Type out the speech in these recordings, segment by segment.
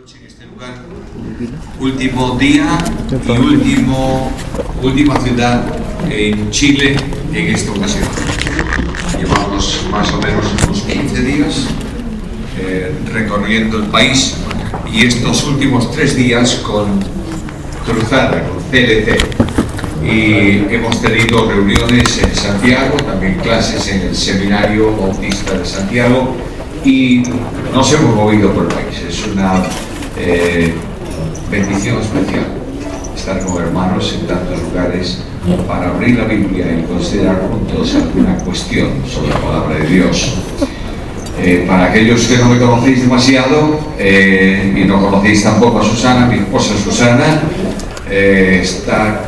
noche en este lugar. Último día y última ciudad en Chile en esta ocasión. Llevamos más o menos unos 15 días recorriendo el país y estos últimos 3 días con Cruzada, con CLC. Y hemos tenido reuniones en Santiago, también clases en el Seminario Bautista de Santiago y nos hemos movido por el país. Es una bendición especial estar con hermanos en tantos lugares para abrir la Biblia y considerar juntos alguna cuestión sobre la palabra de Dios. Para aquellos que no me conocéis demasiado y no conocéis tampoco a Susana, mi esposa Susana está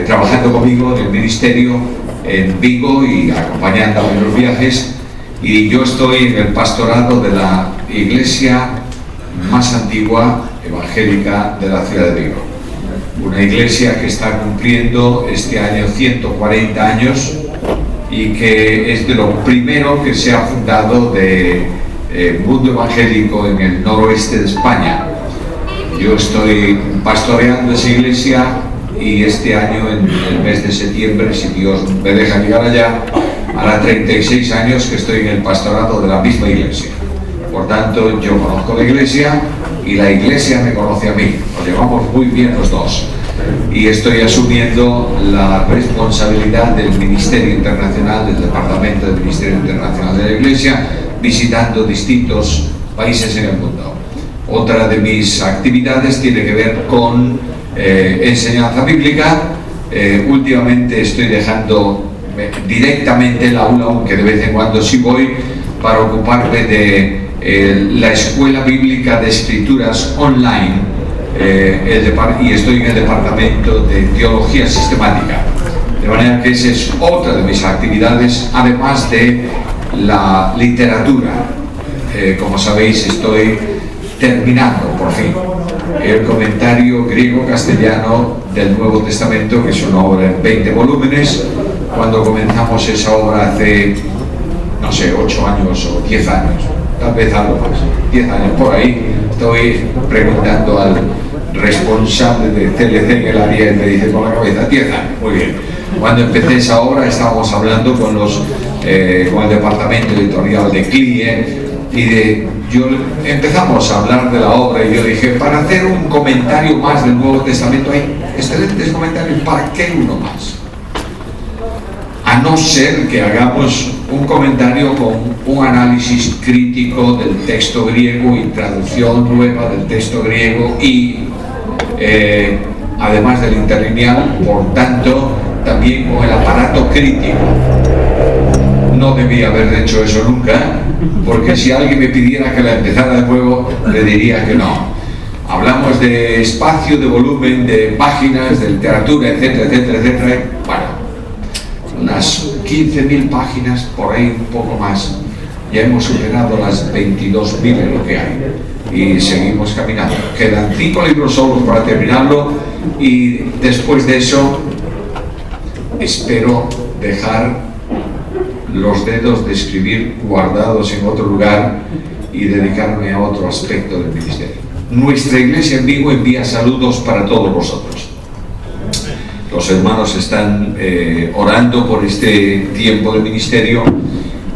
trabajando conmigo en el ministerio en Vigo y acompañándome en los viajes, y yo estoy en el pastorado de la iglesia más antigua evangélica de la ciudad de Vigo, una iglesia que está cumpliendo este año 140 años y que es de lo primero que se ha fundado de mundo evangélico en el noroeste de España. Yo estoy pastoreando esa iglesia y este año, en el mes de septiembre, si Dios me deja llegar allá, hará 36 años que estoy en el pastorado de la misma iglesia. Por tanto, yo conozco la iglesia y la iglesia me conoce a mí. Nos llevamos muy bien los dos. Y estoy asumiendo la responsabilidad del Ministerio Internacional, del Departamento del Ministerio Internacional de la Iglesia, visitando distintos países en el mundo. Otra de mis actividades tiene que ver con enseñanza bíblica. Últimamente estoy dejando directamente el aula, aunque de vez en cuando sí voy, para ocuparme de la Escuela Bíblica de Escrituras online, y estoy en el Departamento de Teología Sistemática. De manera que esa es otra de mis actividades, además de la literatura. Como sabéis, estoy terminando por fin el comentario griego-castellano del Nuevo Testamento, que es una obra en 20 volúmenes. Cuando comenzamos esa obra hace, no sé, 8 años o 10 años, tal vez algo más, 10 años por ahí, estoy preguntando al responsable de CLC en el área y me dice con la cabeza, 10 años, muy bien. Cuando empecé esa obra estábamos hablando con el departamento editorial de CLIE empezamos a hablar de la obra y yo dije, para hacer un comentario más del Nuevo Testamento hay excelentes comentarios, ¿para qué uno más? A no ser que hagamos un comentario con un análisis crítico del texto griego y traducción nueva del texto griego y además del interlineal, por tanto, también con el aparato crítico. No debía haber hecho eso nunca, porque si alguien me pidiera que la empezara de nuevo, le diría que no. Hablamos de espacio, de volumen, de páginas, de literatura, etcétera, etcétera, etcétera. Bueno, unas 15.000 páginas, por ahí un poco más. Ya hemos superado las 22.000 en lo que hay y seguimos caminando. Quedan 5 libros solos para terminarlo y después de eso espero dejar los dedos de escribir guardados en otro lugar y dedicarme a otro aspecto del ministerio. Nuestra iglesia en Vigo envía saludos para todos vosotros. Los hermanos están orando por este tiempo de ministerio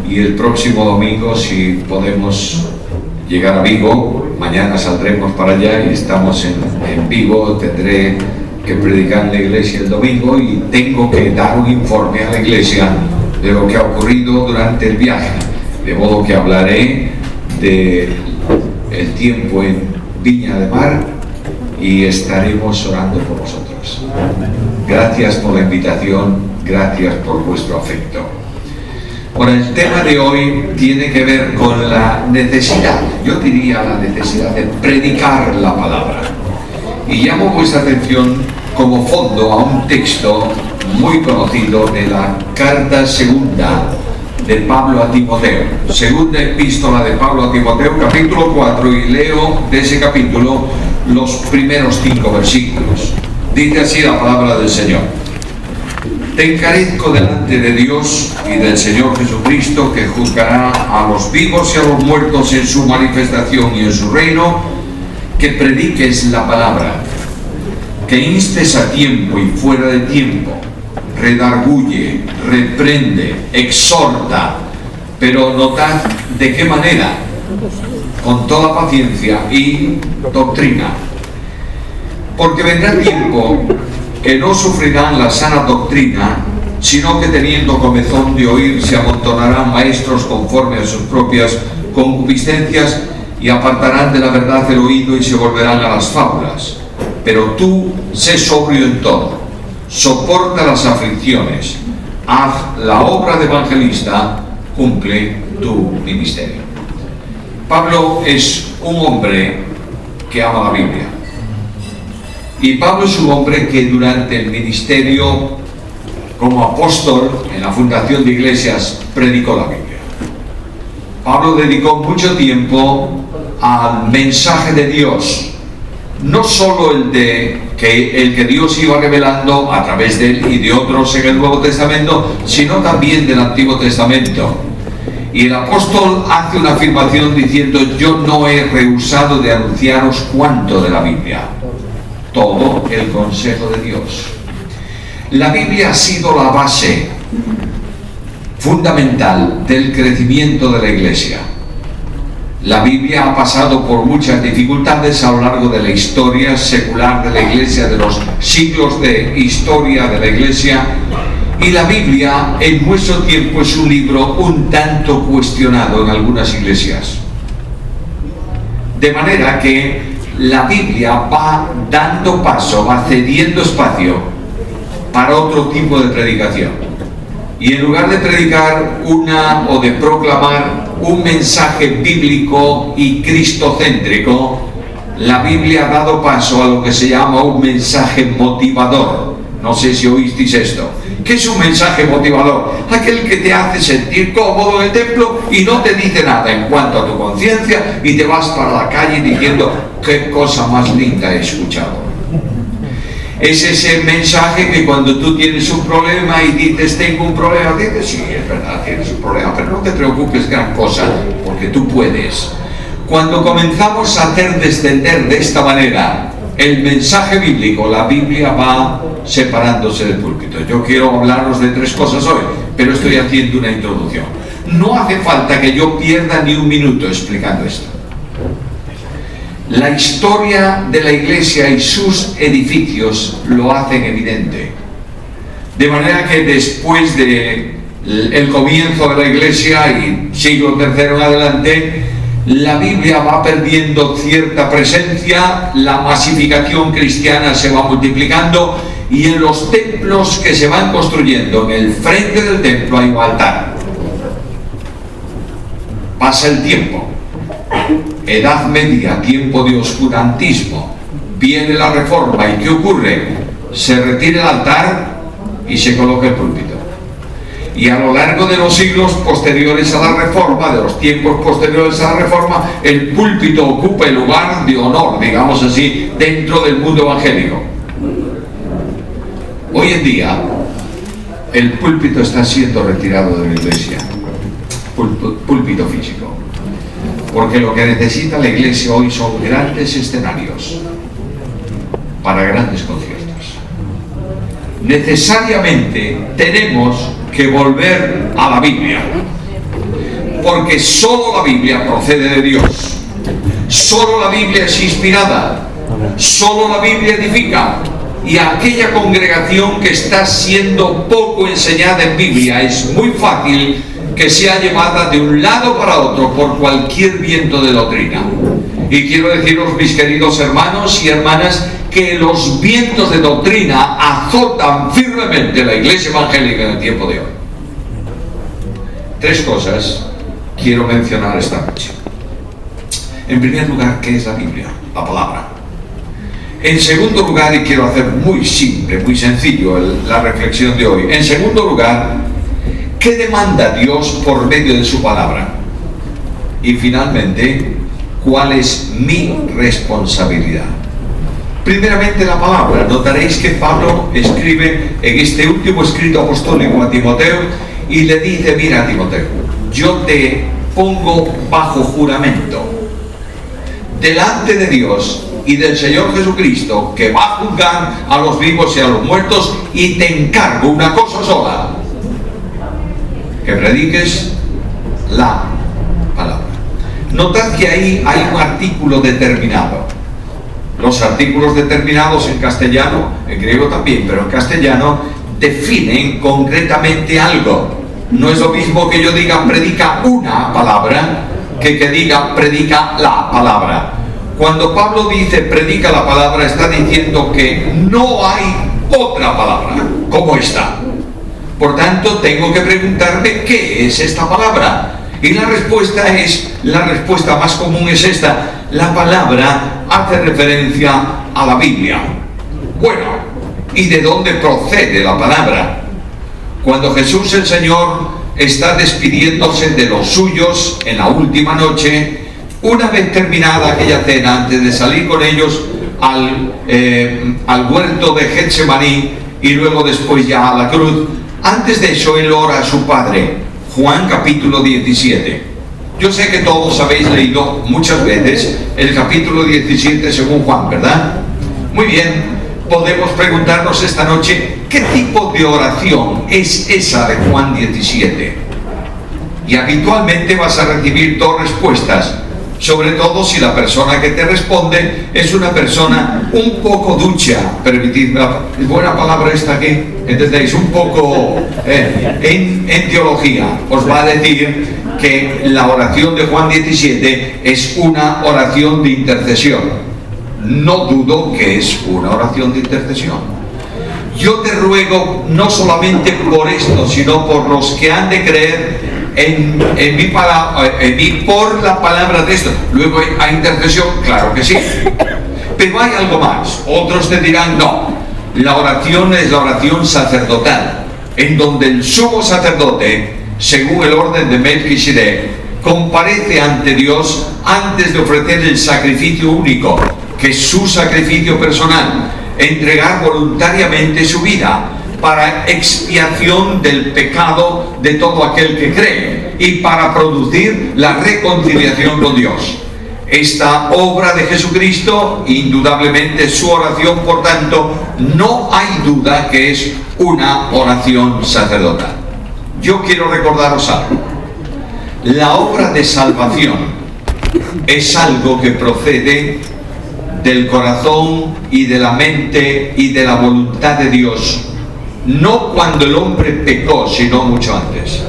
y el próximo domingo, si podemos llegar a Vigo, mañana saldremos para allá y estamos en Vigo, tendré que predicar en la iglesia el domingo y tengo que dar un informe a la iglesia de lo que ha ocurrido durante el viaje, de modo que hablaré del tiempo en Viña de Mar y estaremos orando por vosotros. Gracias por la invitación, gracias por vuestro afecto. Bueno, el tema de hoy tiene que ver con la necesidad, yo diría la necesidad de predicar la palabra. Y llamo vuestra atención como fondo a un texto muy conocido de la carta segunda de Pablo a Timoteo, segunda epístola de Pablo a Timoteo, capítulo 4, y leo de ese capítulo los primeros 5 versículos. Dice así la palabra del Señor: Te encarezco delante de Dios y del Señor Jesucristo, que juzgará a los vivos y a los muertos en su manifestación y en su reino, que prediques la palabra, que instes a tiempo y fuera de tiempo, redarguye, reprende, exhorta, pero notad de qué manera, con toda paciencia y doctrina. Porque vendrá tiempo que no sufrirán la sana doctrina, sino que teniendo comezón de oír se amontonarán maestros conforme a sus propias concupiscencias y apartarán de la verdad el oído y se volverán a las fábulas. Pero tú sé sobrio en todo, soporta las aflicciones, haz la obra de evangelista, cumple tu ministerio. Pablo es un hombre que ama la Biblia. Y Pablo es un hombre que durante el ministerio como apóstol en la fundación de iglesias predicó la Biblia. Pablo dedicó mucho tiempo al mensaje de Dios, no solo el que Dios iba revelando a través de él y de otros en el Nuevo Testamento, sino también del Antiguo Testamento. Y el apóstol hace una afirmación diciendo: yo no he rehusado de anunciaros cuánto de la Biblia, todo el consejo de Dios. La Biblia ha sido la base fundamental del crecimiento de la Iglesia. La Biblia ha pasado por muchas dificultades a lo largo de la historia secular de la Iglesia, de los siglos de historia de la Iglesia, y la Biblia en nuestro tiempo es un libro un tanto cuestionado en algunas iglesias. De manera que la Biblia va dando paso, va cediendo espacio para otro tipo de predicación. Y en lugar de predicar o de proclamar un mensaje bíblico y cristocéntrico, la Biblia ha dado paso a lo que se llama un mensaje motivador. No sé si oísteis esto. ¿Qué es un mensaje motivador? Aquel que te hace sentir cómodo en el templo y no te dice nada en cuanto a tu conciencia y te vas para la calle diciendo: qué cosa más linda he escuchado. Es ese mensaje que cuando tú tienes un problema y dices: tengo un problema, dices: sí, es verdad, tienes un problema, pero no te preocupes gran cosa, porque tú puedes. Cuando comenzamos a hacer descender de esta manera el mensaje bíblico, la Biblia va separándose del púlpito. Yo quiero hablaros de 3 cosas hoy, pero estoy haciendo una introducción. No hace falta que yo pierda ni un minuto explicando esto. La historia de la Iglesia y sus edificios lo hacen evidente. De manera que después del comienzo de la Iglesia y siglo III en adelante, la Biblia va perdiendo cierta presencia, la masificación cristiana se va multiplicando y en los templos que se van construyendo, en el frente del templo hay un altar. Pasa el tiempo. Edad Media, tiempo de oscurantismo, viene la Reforma y ¿qué ocurre? Se retira el altar y se coloca el púlpito. Y a lo largo de los siglos posteriores a la Reforma, de los tiempos posteriores a la Reforma, el púlpito ocupa el lugar de honor, digamos así, dentro del mundo evangélico. Hoy en día, el púlpito está siendo retirado de la Iglesia, púlpito físico. Porque lo que necesita la Iglesia hoy son grandes escenarios para grandes conciertos. Necesariamente tenemos que volver a la Biblia, porque solo la Biblia procede de Dios, solo la Biblia es inspirada, solo la Biblia edifica, y aquella congregación que está siendo poco enseñada en Biblia es muy fácil que sea llevada de un lado para otro por cualquier viento de doctrina. Y quiero deciros, mis queridos hermanos y hermanas, que los vientos de doctrina azotan firmemente la Iglesia evangélica en el tiempo de hoy. 3 cosas quiero mencionar esta noche. En primer lugar, ¿qué es la Biblia? La palabra. En segundo lugar, y quiero hacer muy simple, muy sencillo la reflexión de hoy. En segundo lugar, ¿qué demanda Dios por medio de su palabra? Y finalmente, ¿cuál es mi responsabilidad? Primeramente, la palabra. Notaréis que Pablo escribe en este último escrito apostólico a Timoteo y le dice: mira, Timoteo, yo te pongo bajo juramento delante de Dios y del Señor Jesucristo, que va a juzgar a los vivos y a los muertos, y te encargo una cosa sola: que prediques la palabra. Notad que ahí hay un artículo determinado. Los artículos determinados en castellano, en griego también, pero en castellano definen concretamente algo. No es lo mismo que yo diga predica una palabra que diga predica la palabra. Cuando Pablo dice predica la palabra, está diciendo que no hay otra palabra como esta. Por tanto, tengo que preguntarme qué es esta palabra. Y la respuesta más común es esta: la palabra hace referencia a la Biblia. Bueno, ¿y de dónde procede la palabra? Cuando Jesús el Señor está despidiéndose de los suyos en la última noche, una vez terminada aquella cena, antes de salir con ellos al huerto de Getsemaní y luego después ya a la cruz, antes de eso él ora a su Padre. Juan capítulo 17. Yo sé que todos habéis leído muchas veces el capítulo 17 según Juan, ¿verdad? Muy bien, podemos preguntarnos esta noche qué tipo de oración es esa de Juan 17. Y habitualmente vas a recibir dos respuestas, sobre todo si la persona que te responde es una persona un poco ducha. Permitidme, es buena palabra esta aquí, ¿entendéis? Un poco en teología. Os va a decir que la oración de Juan 17 es una oración de intercesión. No dudo que es una oración de intercesión. Yo te ruego no solamente por esto, sino por los que han de creer en mí por la palabra de esto. Luego hay intercesión, claro que sí, pero hay algo más. Otros te dirán no, la oración es la oración sacerdotal, en donde el sumo sacerdote, según el orden de Melquisedec, comparece ante Dios antes de ofrecer el sacrificio único, que es su sacrificio personal, entregar voluntariamente su vida para expiación del pecado de todo aquel que cree y para producir la reconciliación con Dios. Esta obra de Jesucristo, indudablemente su oración, por tanto, no hay duda que es una oración sacerdotal. Yo quiero recordaros algo. La obra de salvación es algo que procede del corazón y de la mente y de la voluntad de Dios, no cuando el hombre pecó, sino mucho antes.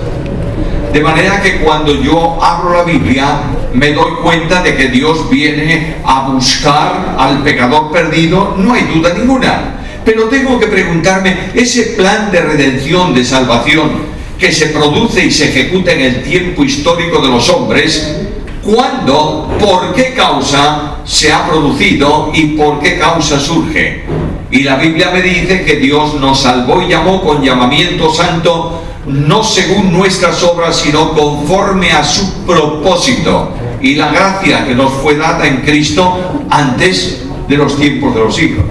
De manera que cuando yo abro la Biblia me doy cuenta de que Dios viene a buscar al pecador perdido, no hay duda ninguna. Pero tengo que preguntarme, ese plan de redención, de salvación, que se produce y se ejecuta en el tiempo histórico de los hombres, ¿cuándo, por qué causa se ha producido y por qué causa surge? Y la Biblia me dice que Dios nos salvó y llamó con llamamiento santo, no según nuestras obras, sino conforme a su propósito y la gracia que nos fue dada en Cristo antes de los tiempos de los siglos.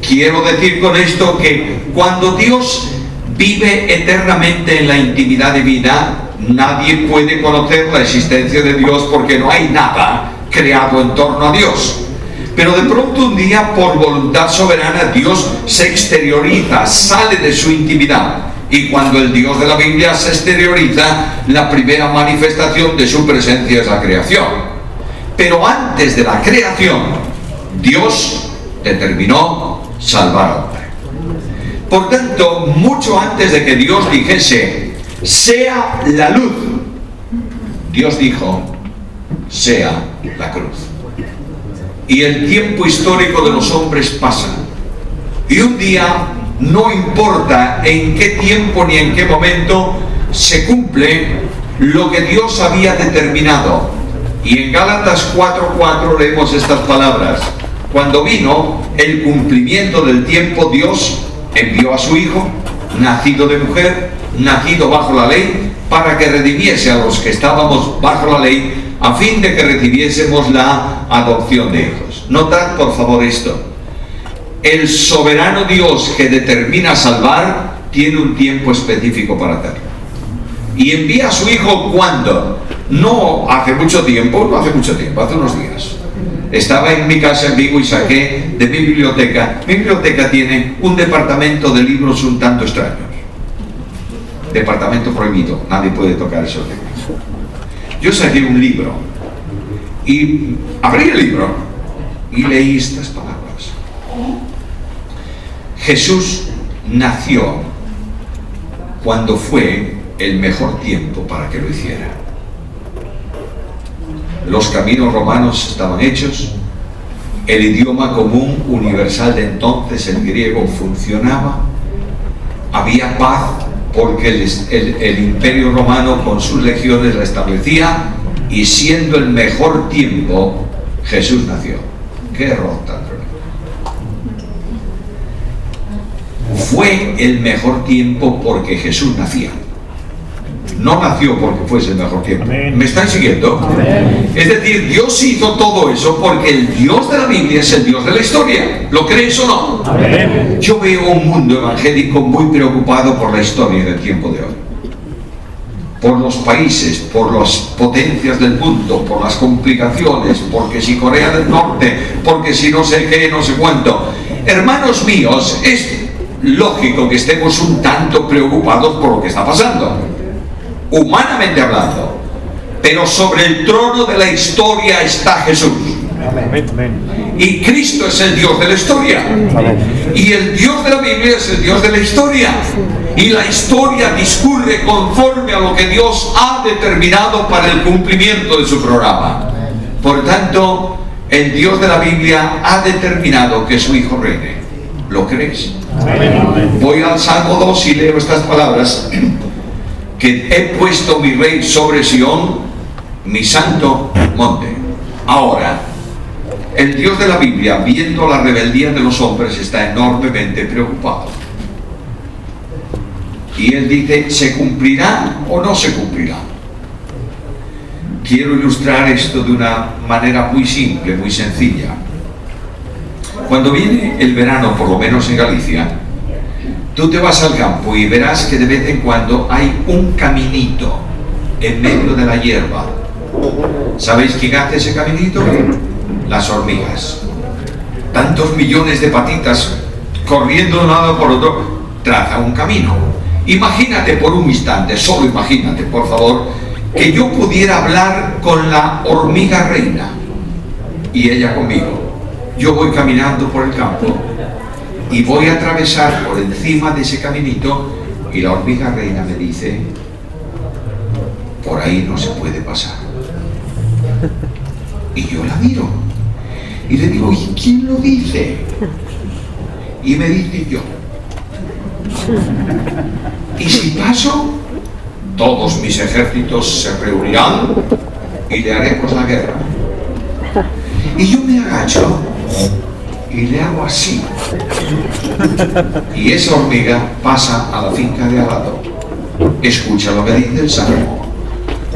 Quiero decir con esto que cuando Dios vive eternamente en la intimidad divina, nadie puede conocer la existencia de Dios porque no hay nada creado en torno a Dios. Pero de pronto un día, por voluntad soberana, Dios se exterioriza, sale de su intimidad. Y cuando el Dios de la Biblia se exterioriza, la primera manifestación de su presencia es la creación. Pero antes de la creación, Dios determinó salvar al hombre. Por tanto, mucho antes de que Dios dijese, sea la luz, Dios dijo, sea la cruz. Y el tiempo histórico de los hombres pasa. Y un día, no importa en qué tiempo ni en qué momento, se cumple lo que Dios había determinado. Y en Gálatas 4:4 leemos estas palabras: cuando vino el cumplimiento del tiempo, Dios envió a su Hijo, nacido de mujer, nacido bajo la ley, para que redimiese a los que estábamos bajo la ley, a fin de que recibiésemos la adopción de hijos. Notad por favor esto: el soberano Dios que determina salvar tiene un tiempo específico para hacerlo. Y envía a su Hijo, ¿cuándo? No hace mucho tiempo, hace unos días. Estaba en mi casa en Vigo y saqué de mi biblioteca. Mi biblioteca tiene un departamento de libros un tanto extraños. Departamento prohibido, nadie puede tocar esos libros. Yo saqué un libro y abrí el libro y leí estas palabras. Jesús nació cuando fue el mejor tiempo para que lo hiciera. Los caminos romanos estaban hechos, el idioma común universal de entonces, el griego, funcionaba, había paz porque el imperio romano con sus legiones la establecía, y siendo el mejor tiempo, Jesús nació. ¡Qué error tan tremendo! Fue el mejor tiempo porque Jesús nacía. No nació porque fuese el mejor tiempo. Amén. ¿Me están siguiendo? Amén. Es decir, Dios hizo todo eso porque el Dios de la Biblia es el Dios de la historia. ¿Lo crees o no? Amén. Yo veo un mundo evangélico muy preocupado por la historia del tiempo de hoy. Por los países, por las potencias del mundo, por las complicaciones, porque si Corea del Norte, porque si no sé qué, no sé cuánto. Hermanos míos, es lógico que estemos un tanto preocupados por lo que está pasando, humanamente hablando, pero sobre el trono de la historia está Jesús. Amén. Y Cristo es el Dios de la historia. Y el Dios de la Biblia es el Dios de la historia. Y la historia discurre conforme a lo que Dios ha determinado para el cumplimiento de su programa. Por tanto, el Dios de la Biblia ha determinado que su Hijo reine. ¿Lo crees? Amén. Voy al Salmo 2 y leo estas palabras: que he puesto mi rey sobre Sión, mi santo monte. Ahora, el Dios de la Biblia, viendo la rebeldía de los hombres, está enormemente preocupado. Y él dice, ¿se cumplirá o no se cumplirá? Quiero ilustrar esto de una manera muy simple, muy sencilla. Cuando viene el verano, por lo menos en Galicia, tú te vas al campo y verás que de vez en cuando hay un caminito en medio de la hierba. ¿Sabéis quién hace ese caminito? Las hormigas. Tantos millones de patitas corriendo de un lado por otro, traza un camino. Imagínate por un instante, solo imagínate, por favor, que yo pudiera hablar con la hormiga reina y ella conmigo. Yo voy caminando por el campo y voy a atravesar por encima de ese caminito y la hormiga reina me dice, por ahí no se puede pasar. Y yo la miro y le digo, ¿y quién lo dice? Y me dice yo. Y si paso, todos mis ejércitos se reunirán y le haremos la guerra. Y yo me agacho y le hago así. Y esa hormiga pasa a la finca de al lado. Escucha lo que dice el Salmo.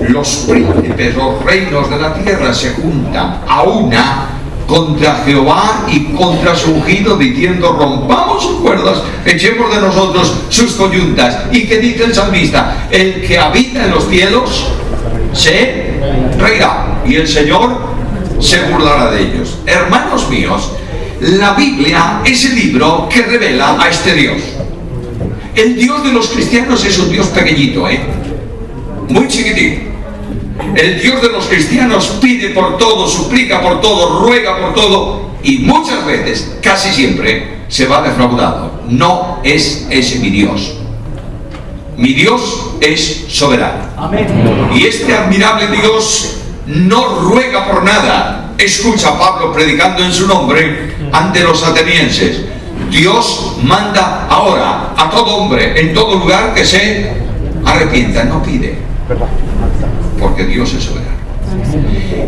Los príncipes, los reinos de la tierra se juntan a una contra Jehová y contra su ungido, diciendo, rompamos sus cuerdas, echemos de nosotros sus coyuntas. ¿Y qué dice el salmista? El que habita en los cielos se reirá y el Señor se burlará de ellos. Hermanos míos, la Biblia es el libro que revela a este Dios. El Dios de los cristianos es un Dios pequeñito, muy chiquitín. El Dios de los cristianos pide por todo, suplica por todo, ruega por todo, y muchas veces, casi siempre, se va defraudado. No es ese mi Dios. Mi Dios es soberano. Amén. Y este admirable Dios no ruega por nada. Escucha a Pablo predicando en su nombre ante los atenienses. Dios manda ahora a todo hombre en todo lugar que se arrepienta, no pide, porque Dios es soberano.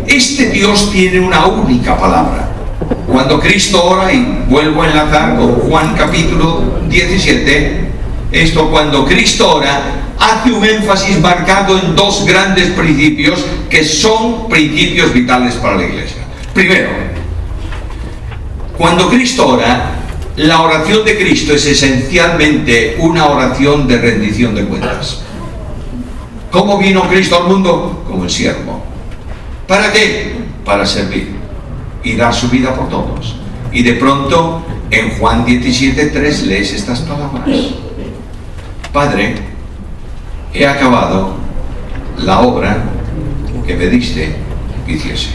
Este Dios tiene una única palabra. Cuando Cristo ora, y vuelvo a enlazar con Juan capítulo 17, cuando Cristo ora, hace un énfasis marcado en dos grandes principios que son principios vitales para la Iglesia. Primero, cuando Cristo ora, la oración de Cristo es esencialmente una oración de rendición de cuentas. ¿Cómo vino Cristo al mundo? Como el siervo. ¿Para qué? Para servir. y dar su vida por todos. Y de pronto, en Juan 17:3 lees estas palabras: Padre, he acabado la obra que me diste que hiciese.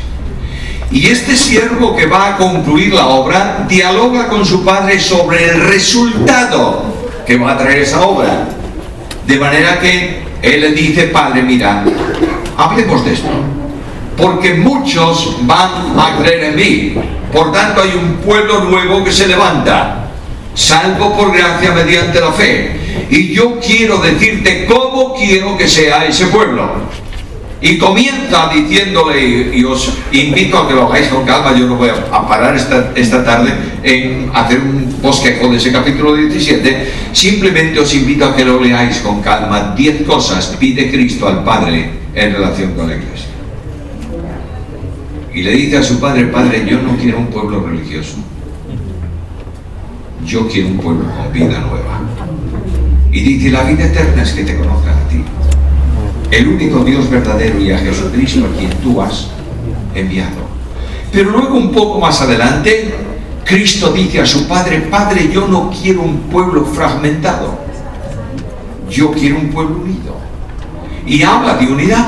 Y este siervo que va a concluir la obra dialoga con su padre sobre el resultado que va a traer esa obra. De manera que él le dice: Padre, mira, hablemos de esto, porque muchos van a creer en mí. Por tanto, hay un pueblo nuevo que se levanta, salvo por gracia mediante la fe. Y yo quiero decirte cómo quiero que sea ese pueblo. Y comienza diciéndole, y os invito a que lo hagáis con calma, yo no voy a parar esta tarde en hacer un bosquejo de ese capítulo 17, simplemente os invito a que lo leáis con calma. 10 cosas pide Cristo al Padre en relación con la iglesia. Y le dice a su padre: Padre, yo no quiero un pueblo religioso, yo quiero un pueblo con vida nueva. Y dice: la vida eterna es que te conozcan a ti, el único Dios verdadero, y a Jesucristo, a quien tú has enviado. Pero luego, un poco más adelante, Cristo dice a su Padre: Padre, yo no quiero un pueblo fragmentado, yo quiero un pueblo unido. Y habla de unidad.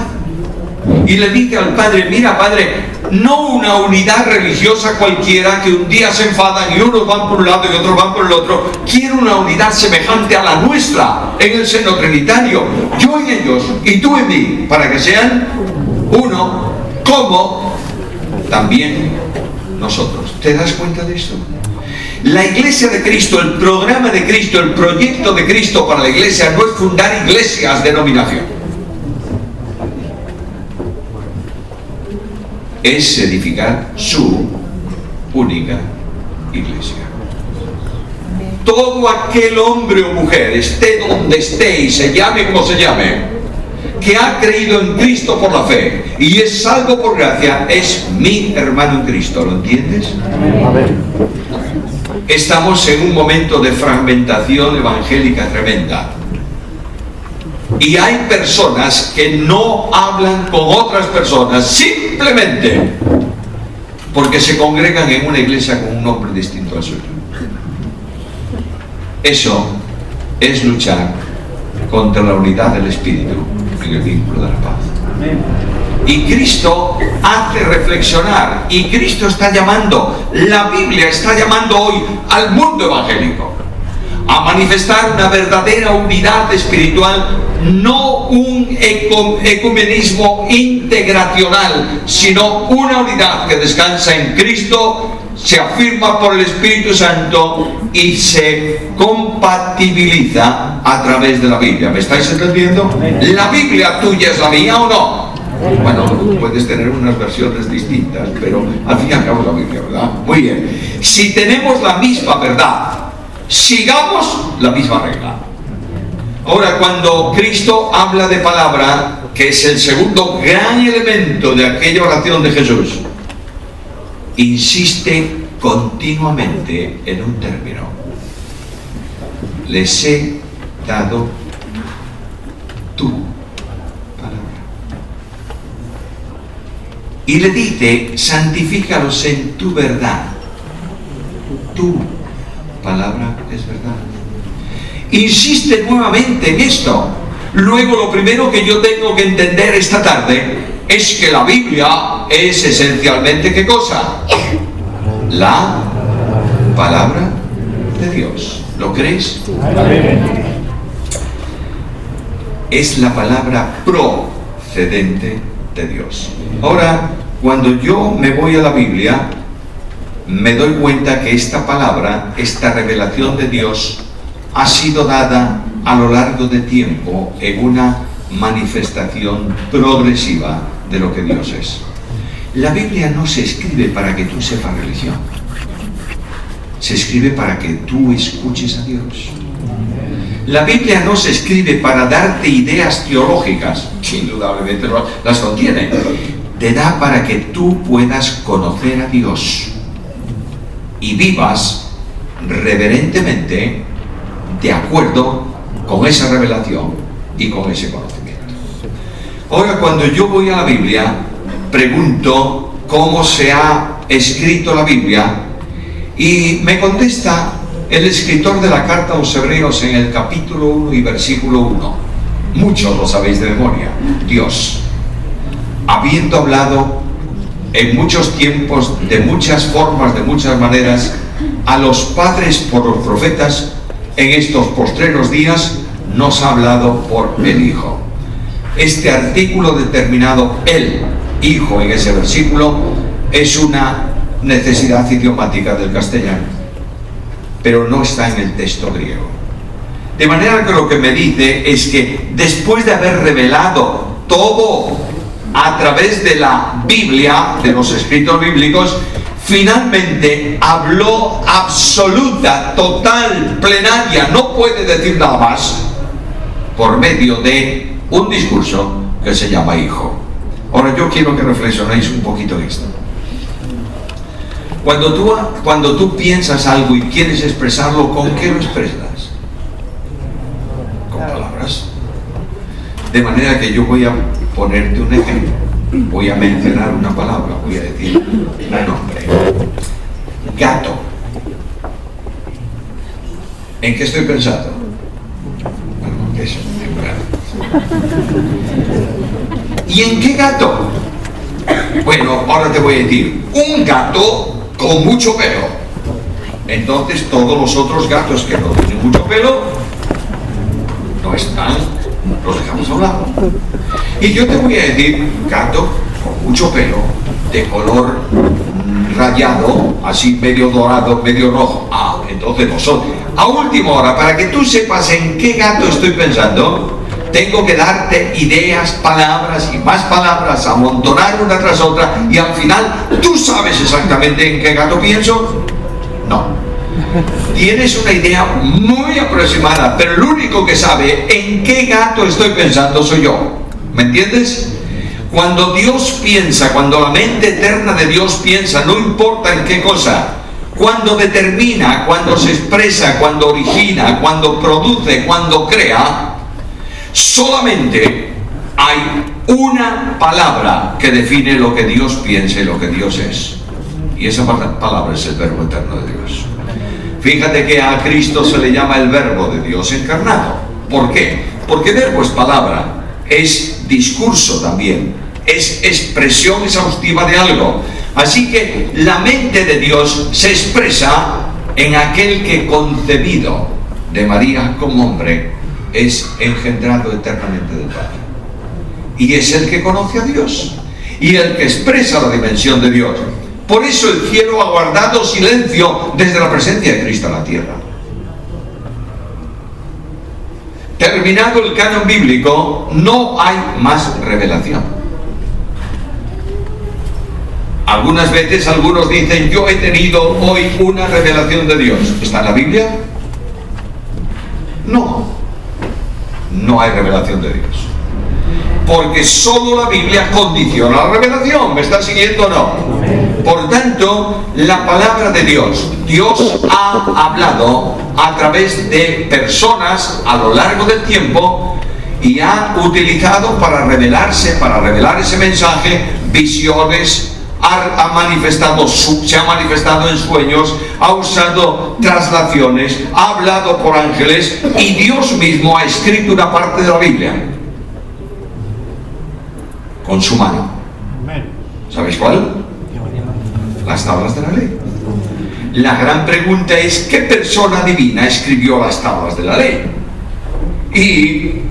Y le dice al Padre: mira, Padre, no una unidad religiosa cualquiera que un día se enfadan y unos van por un lado y otros van por el otro. Quiero una unidad semejante a la nuestra en el seno trinitario, yo en ellos y tú en mí, para que sean uno, como también nosotros. ¿Te das cuenta de esto? La iglesia de Cristo, el programa de Cristo, el proyecto de Cristo para la iglesia no es fundar iglesias de denominación, es edificar su única iglesia. Todo aquel hombre o mujer, esté donde esté y se llame como se llame, que ha creído en Cristo por la fe y es salvo por gracia, es mi hermano en Cristo. ¿Lo entiendes? Estamos en un momento de fragmentación evangélica tremenda. Y hay personas que no hablan con otras personas simplemente porque se congregan en una iglesia con un nombre distinto al suyo. Eso es luchar contra la unidad del Espíritu en el vínculo de la paz. Y Cristo hace reflexionar, y Cristo está llamando, la Biblia está llamando hoy al mundo evangélico a manifestar una verdadera unidad espiritual, no un ecumenismo integracional, sino una unidad que descansa en Cristo, se afirma por el Espíritu Santo y se compatibiliza a través de la Biblia. ¿Me estáis entendiendo? ¿La Biblia tuya es la mía o no? Bueno, puedes tener unas versiones distintas, pero al fin y al cabo es la Biblia, ¿verdad? Muy bien. Si tenemos la misma verdad, sigamos la misma regla. Ahora, cuando Cristo habla de palabra, que es el segundo gran elemento de aquella oración de Jesús, insiste continuamente en un término: les he dado tu palabra. Y le dice: santifícalos en tu verdad. Tu palabra es verdad. Insiste nuevamente en esto. Luego, lo primero que yo tengo que entender esta tarde es que la Biblia es esencialmente ¿qué cosa? La palabra de Dios. ¿Lo crees? Es la palabra procedente de Dios. Ahora, cuando yo me voy a la Biblia, me doy cuenta que esta palabra, esta revelación de Dios, ha sido dada a lo largo de tiempo en una manifestación progresiva de lo que Dios es. La Biblia no se escribe para que tú sepas religión, se escribe para que tú escuches a Dios. La Biblia no se escribe para darte ideas teológicas, que indudablemente las contiene, te da para que tú puedas conocer a Dios y vivas reverentemente de acuerdo con esa revelación y con ese conocimiento. Ahora, cuando yo voy a la Biblia, pregunto cómo se ha escrito la Biblia? Y me contesta el escritor de la carta a los Hebreos en el capítulo 1 y versículo 1. Muchos lo sabéis de memoria. Dios, habiendo hablado en muchos tiempos, de muchas formas, de muchas maneras, a los padres por los profetas, en estos postreros días nos ha hablado por el Hijo. Este artículo determinado, el Hijo, en ese versículo, es una necesidad idiomática del castellano, pero no está en el texto griego. De manera que lo que me dice es que después de haber revelado todo a través de la Biblia, de los escritos bíblicos, finalmente habló absoluta, total, plenaria, no puede decir nada más, por medio de un discurso que se llama Hijo. Ahora yo quiero que reflexionéis un poquito en esto. Cuando tú piensas algo y quieres expresarlo, ¿con qué lo expresas? Con palabras. De manera que yo voy a ponerte un ejemplo. Voy a mencionar una palabra, voy a decir un nombre. Gato. ¿En qué estoy pensando? Bueno, eso, en gato. ¿Y en qué gato? Bueno, ahora te voy a decir, un gato con mucho pelo. Entonces todos los otros gatos que no tienen mucho pelo no están, los dejamos a un lado. Y yo te voy a decir, gato con mucho pelo, de color rayado, así medio dorado, medio rojo. Ah, entonces no son. A última hora, para que tú sepas en qué gato estoy pensando, tengo que darte ideas, palabras y más palabras, amontonar una tras otra, y al final, ¿tú sabes exactamente en qué gato pienso? No. Tienes una idea muy aproximada, pero el único que sabe en qué gato estoy pensando soy yo. ¿Me entiendes? Cuando Dios piensa, cuando la mente eterna de Dios piensa, no importa en qué cosa, cuando determina, cuando se expresa, cuando origina, cuando produce, cuando crea, solamente hay una palabra que define lo que Dios piensa y lo que Dios es. Y esa palabra es el Verbo eterno de Dios. Fíjate que a Cristo se le llama el Verbo de Dios encarnado. ¿Por qué? Porque verbo es palabra, es discurso también, es expresión exhaustiva de algo. Así que la mente de Dios se expresa en aquel que, concebido de María como hombre, es engendrado eternamente del Padre. Y es el que conoce a Dios y el que expresa la dimensión de Dios. Por eso el cielo ha guardado silencio desde la presencia de Cristo en la tierra. Terminado el canon bíblico, no hay más revelación. Algunas veces algunos dicen, yo he tenido hoy una revelación de Dios. ¿Está en la Biblia? No. No hay revelación de Dios. Porque solo la Biblia condiciona la revelación. ¿Me está siguiendo o no? Por tanto, la palabra de Dios, Dios ha hablado a través de personas a lo largo del tiempo y ha utilizado para revelarse, para revelar ese mensaje, visiones, se ha manifestado en sueños, ha usado traslaciones, ha hablado por ángeles, y Dios mismo ha escrito una parte de la Biblia con su mano. ¿Sabéis cuál? Las tablas de la ley. La gran pregunta es, ¿qué persona divina escribió las tablas de la ley? Y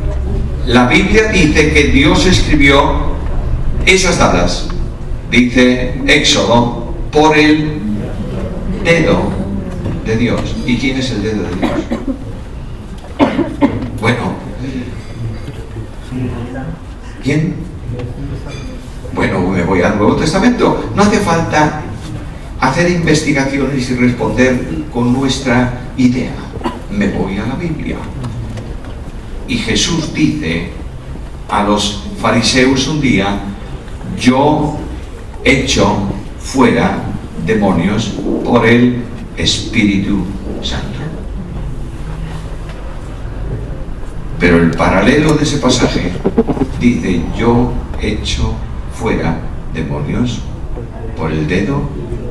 la Biblia dice que Dios escribió esas tablas, dice Éxodo, por el dedo de Dios. ¿Y quién es el dedo de Dios? Bueno, ¿quién? Bueno, me voy al Nuevo Testamento. No hace falta hacer investigaciones y responder con nuestra idea. Me voy a la Biblia. Y Jesús dice a los fariseos un día, yo echo fuera demonios por el Espíritu Santo. Pero el paralelo de ese pasaje dice, yo echo fuera demonios por el dedo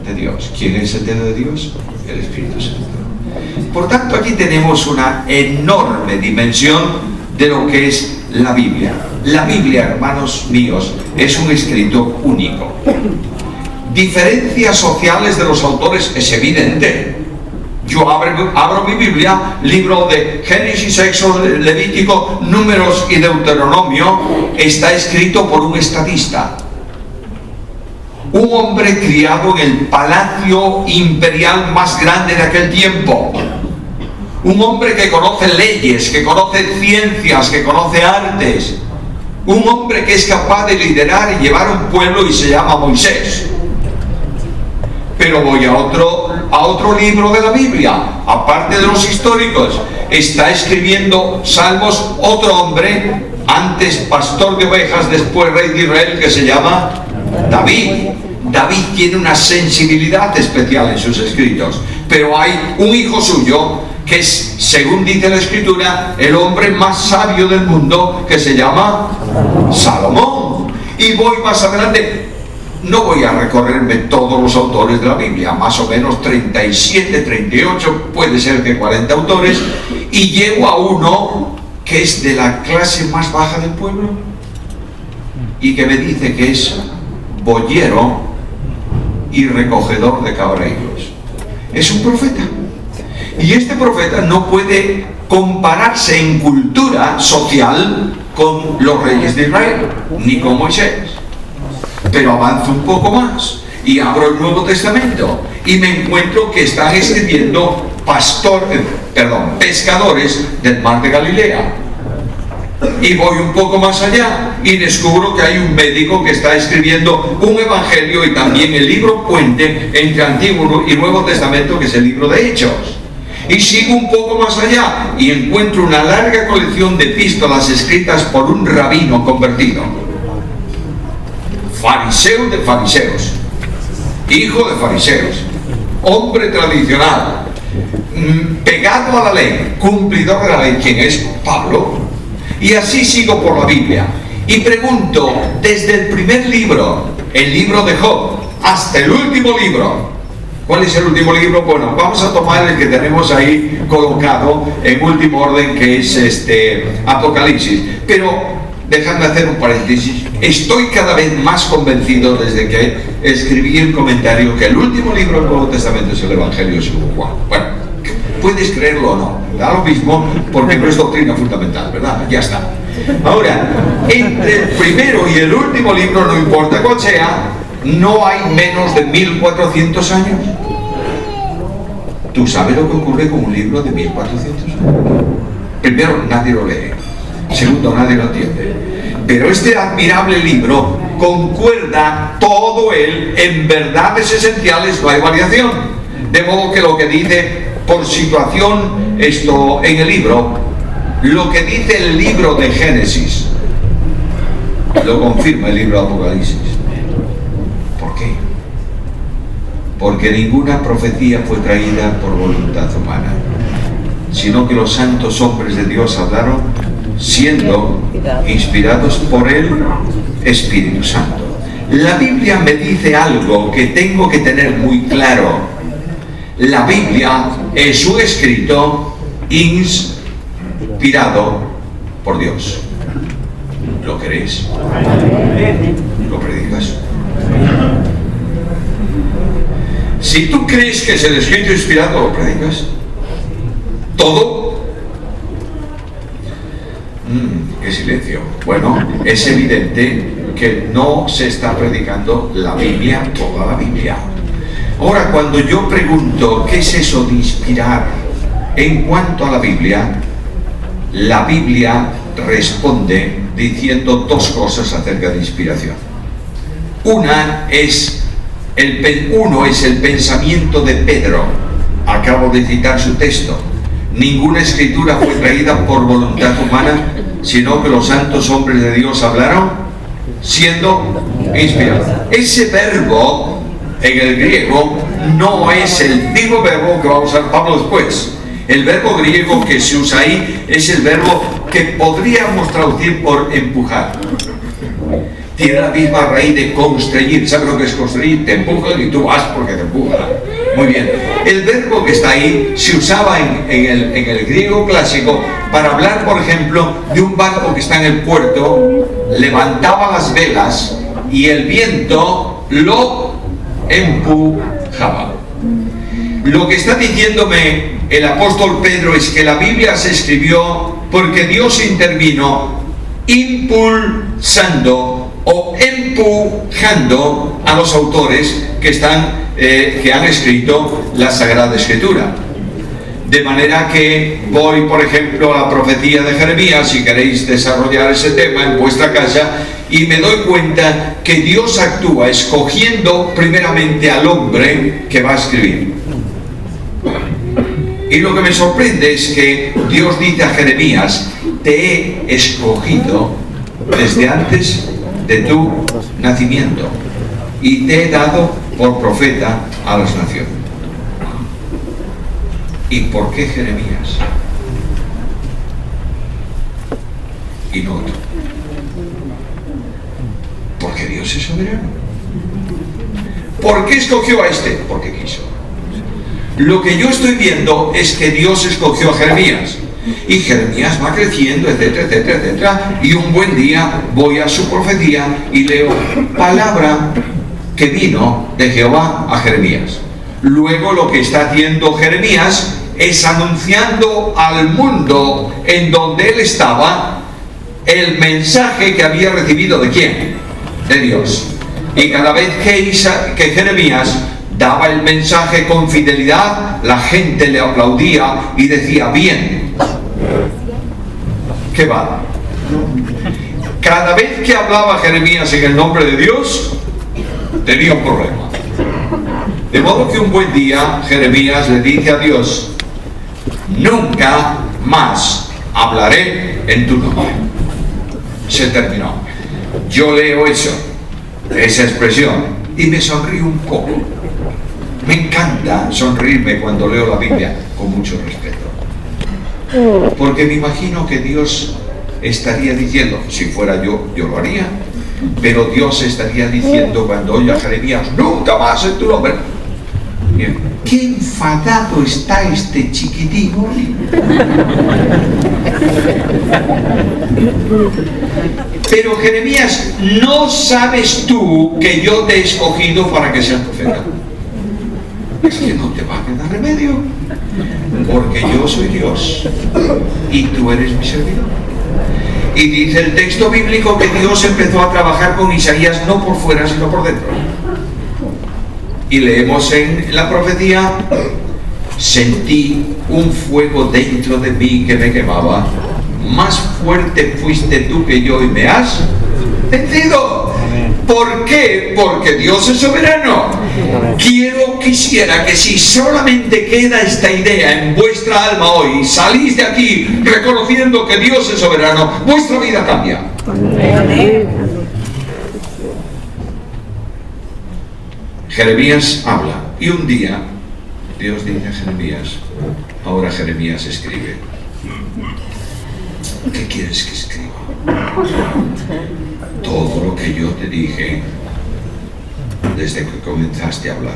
de Dios. ¿Quién es el dedo de Dios? El Espíritu Santo. Por tanto, aquí tenemos una enorme dimensión de lo que es la Biblia. La Biblia, hermanos míos, es un escrito único. Diferencias sociales de los autores es evidente. Yo abro mi Biblia, libro de Génesis, Éxodo, Levítico, Números y Deuteronomio, está escrito por un estadista. Un hombre criado en el palacio imperial más grande de aquel tiempo. Un hombre que conoce leyes, que conoce ciencias, que conoce artes. Un hombre que es capaz de liderar y llevar un pueblo y se llama Moisés. Pero voy a otro libro de la Biblia, aparte de los históricos. Está escribiendo Salmos otro hombre, antes pastor de ovejas, después rey de Israel, que se llama David. David tiene una sensibilidad especial en sus escritos, pero hay un hijo suyo que es, según dice la Escritura, el hombre más sabio del mundo, que se llama Salomón. Y voy más adelante. No voy a recorrerme todos los autores de la Biblia, más o menos 37, 38, puede ser que 40 autores, y llego a uno que es de la clase más baja del pueblo y que me dice que es boyero y recogedor de cabrillos. Es un profeta. Y este profeta no puede compararse en cultura social con los reyes de Israel, ni con Moisés. Pero avanzo un poco más y abro el Nuevo Testamento y me encuentro que están escribiendo pescadores del mar de Galilea. Y voy un poco más allá y descubro que hay un médico que está escribiendo un evangelio y también el libro puente entre Antiguo y Nuevo Testamento, que es el libro de Hechos. Y sigo un poco más allá y encuentro una larga colección de epístolas escritas por un rabino convertido, fariseo de fariseos, hijo de fariseos, hombre tradicional, pegado a la ley, cumplidor de la ley. ¿Quién es? Pablo. Y así sigo por la Biblia y pregunto, desde el primer libro, el libro de Job, hasta el último libro. ¿Cuál es el último libro? Bueno, vamos a tomar el que tenemos ahí colocado en último orden, que es Apocalipsis. Pero dejadme hacer un paréntesis. Estoy cada vez más convencido desde que escribí el comentario que el último libro del Nuevo Testamento es el Evangelio según Juan. Bueno, puedes creerlo o no, da lo mismo, porque no es doctrina fundamental, ¿verdad? Ya está. Ahora, entre el primero y el último libro, no importa cuál sea, no hay menos de 1400 años. ¿Tú sabes lo que ocurre con un libro de 1400 años? Primero, nadie lo lee. Segundo, nadie lo entiende. Pero este admirable libro concuerda todo él en verdades esenciales, no hay variación. De modo que lo que dice por situación esto en el libro, lo que dice el libro de Génesis, lo confirma el libro de Apocalipsis. ¿Por qué? Porque ninguna profecía fue traída por voluntad humana, sino que los santos hombres de Dios hablaron siendo inspirados por el Espíritu Santo. La Biblia me dice algo que tengo que tener muy claro. La Biblia es un escrito inspirado por Dios. ¿Lo crees? ¿Lo predicas? Si tú crees que es el escrito inspirado, ¿lo predicas? ¿Todo? ¡Qué silencio! Bueno, es evidente que no se está predicando la Biblia, toda la Biblia. Ahora, cuando yo pregunto ¿qué es eso de inspirar? En cuanto a la Biblia responde diciendo dos cosas acerca de inspiración. Uno es el pensamiento de Pedro. Acabo de citar su texto. Ninguna escritura fue traída por voluntad humana, sino que los santos hombres de Dios hablaron siendo inspirados. Ese verbo en el griego no es el mismo verbo que va a usar Pablo después. El verbo griego que se usa ahí es el verbo que podríamos traducir por empujar. tiene la misma raíz de constreñir. ¿Sabes lo que es constreñir? Te empujan y tú vas porque te empujan. Muy bien. El verbo que está ahí se usaba en el griego clásico para hablar, por ejemplo, de un barco que está en el puerto, levantaba las velas y el viento lo empujaba. Lo que está diciéndome el apóstol Pedro es que la Biblia se escribió porque Dios intervino impulsando o empujando a los autores que han escrito la Sagrada Escritura. De manera que voy, por ejemplo, a la profecía de Jeremías, si queréis desarrollar ese tema en vuestra casa, y me doy cuenta que Dios actúa escogiendo primeramente al hombre que va a escribir. Y lo que me sorprende es que Dios dice a Jeremías: te he escogido desde antes de tu nacimiento y te he dado por profeta a las naciones. ¿Y por qué Jeremías? Y no otro. Porque Dios es soberano. ¿Por qué escogió a este? Porque quiso. Lo que yo estoy viendo es que Dios escogió a Jeremías. Y Jeremías va creciendo, etcétera, etcétera, etcétera. Y un buen día voy a su profecía y leo palabra que vino de Jehová a Jeremías. Luego lo que está haciendo Jeremías es anunciando al mundo en donde él estaba el mensaje que había recibido ¿de quién? De Dios. Y cada vez que Jeremías daba el mensaje con fidelidad, la gente le aplaudía y decía: bien. ¿Qué va? Cada vez que hablaba Jeremías en el nombre de Dios, tenía un problema. De modo que un buen día Jeremías le dice a Dios: nunca más hablaré en tu nombre. Se terminó. Yo leo esa expresión, y me sonrío un poco. Me encanta sonreírme cuando leo la Biblia con mucho respeto. Porque me imagino que Dios estaría diciendo, si fuera yo lo haría, pero Dios estaría diciendo cuando oye a Jeremías: nunca más en tu nombre. Bien. ¡Qué enfadado está este chiquitito! Pero Jeremías, ¿no sabes tú que yo te he escogido para que seas profeta? Es que no te va a quedar remedio, porque yo soy Dios y tú eres mi servidor. Y dice el texto bíblico que Dios empezó a trabajar con Isaías no por fuera sino por dentro. Y leemos en la profecía: sentí un fuego dentro de mí que me quemaba, más fuerte fuiste tú que yo y me has vencido. ¿Por qué? Porque Dios es soberano. Quisiera que si solamente queda esta idea en vuestra alma hoy, salís de aquí reconociendo que Dios es soberano, vuestra vida cambia. Amén. Jeremías habla, y un día Dios dice a Jeremías: ahora Jeremías escribe. ¿Qué quieres que escriba? Todo lo que yo te dije desde que comenzaste a hablar.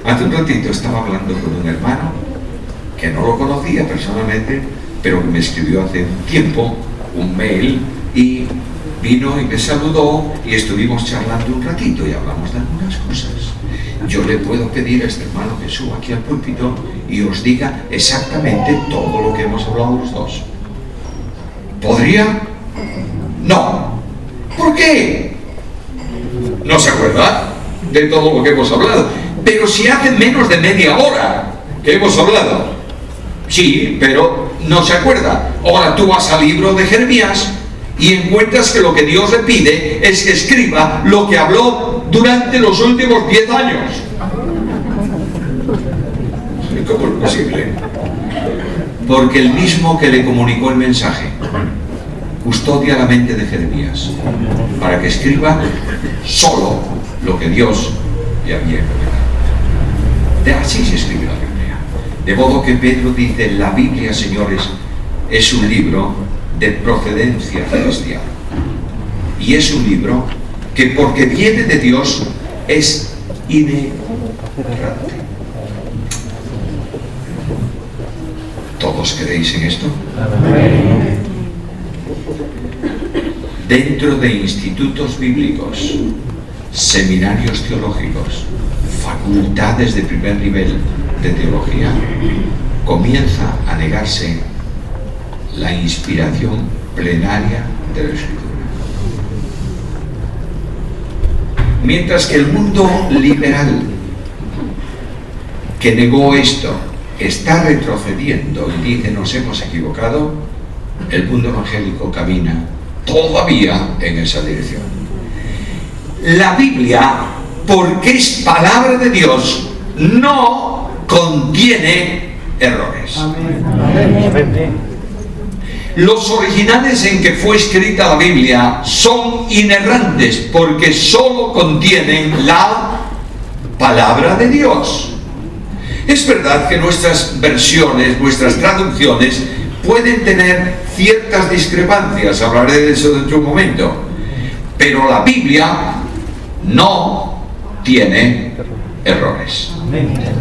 Hace un ratito estaba hablando con un hermano que no lo conocía personalmente, pero que me escribió hace un tiempo un mail y vino y me saludó y estuvimos charlando un ratito y hablamos de algunas cosas. Yo le puedo pedir a este hermano que suba aquí al púlpito y os diga exactamente todo lo que hemos hablado los dos. ¿Podría? No. ¿Por qué? ¿No se acuerda de todo lo que hemos hablado? Pero si hace menos de media hora que hemos hablado. Sí, pero no se acuerda. Ahora tú vas al libro de Jeremías y encuentras que lo que Dios le pide es que escriba lo que habló durante los últimos 10 años. ¿Cómo es posible? Porque el mismo que le comunicó el mensaje custodia la mente de Jeremías para que escriba solo lo que Dios le había encomendado. Así se escribe la Biblia. De modo que Pedro dice: la Biblia, señores, es un libro de procedencia celestial. Y es un libro que, porque viene de Dios, es inerrante. ¿Todos creéis en esto? Dentro de institutos bíblicos, seminarios teológicos, facultades de primer nivel de teología, comienza a negarse la inspiración plenaria de la Escritura. Mientras que el mundo liberal que negó esto está retrocediendo y dice nos hemos equivocado, el mundo evangélico camina todavía en esa dirección. La Biblia, porque es palabra de Dios, no contiene errores. Los originales en que fue escrita la Biblia son inerrantes porque solo contienen la palabra de Dios. Es verdad que nuestras versiones, nuestras traducciones pueden tener ciertas discrepancias, hablaré de eso dentro de un momento, pero la Biblia no tiene errores.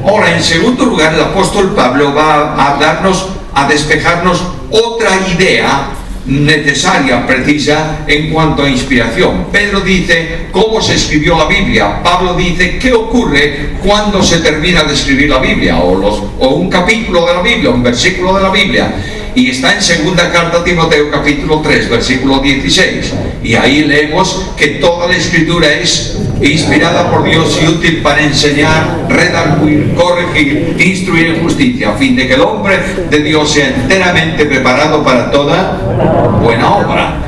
Ahora, en segundo lugar, el apóstol Pablo va a darnos, a despejarnos otra idea necesaria, precisa en cuanto a inspiración. Pedro dice cómo se escribió la Biblia. Pablo dice qué ocurre cuando se termina de escribir la Biblia, o un capítulo de la Biblia, un versículo de la Biblia. Y está en segunda carta a Timoteo capítulo 3 versículo 16, y ahí leemos que toda la escritura es inspirada por Dios y útil para enseñar, redarguir, corregir, instruir en justicia, a fin de que el hombre de Dios sea enteramente preparado para toda buena obra.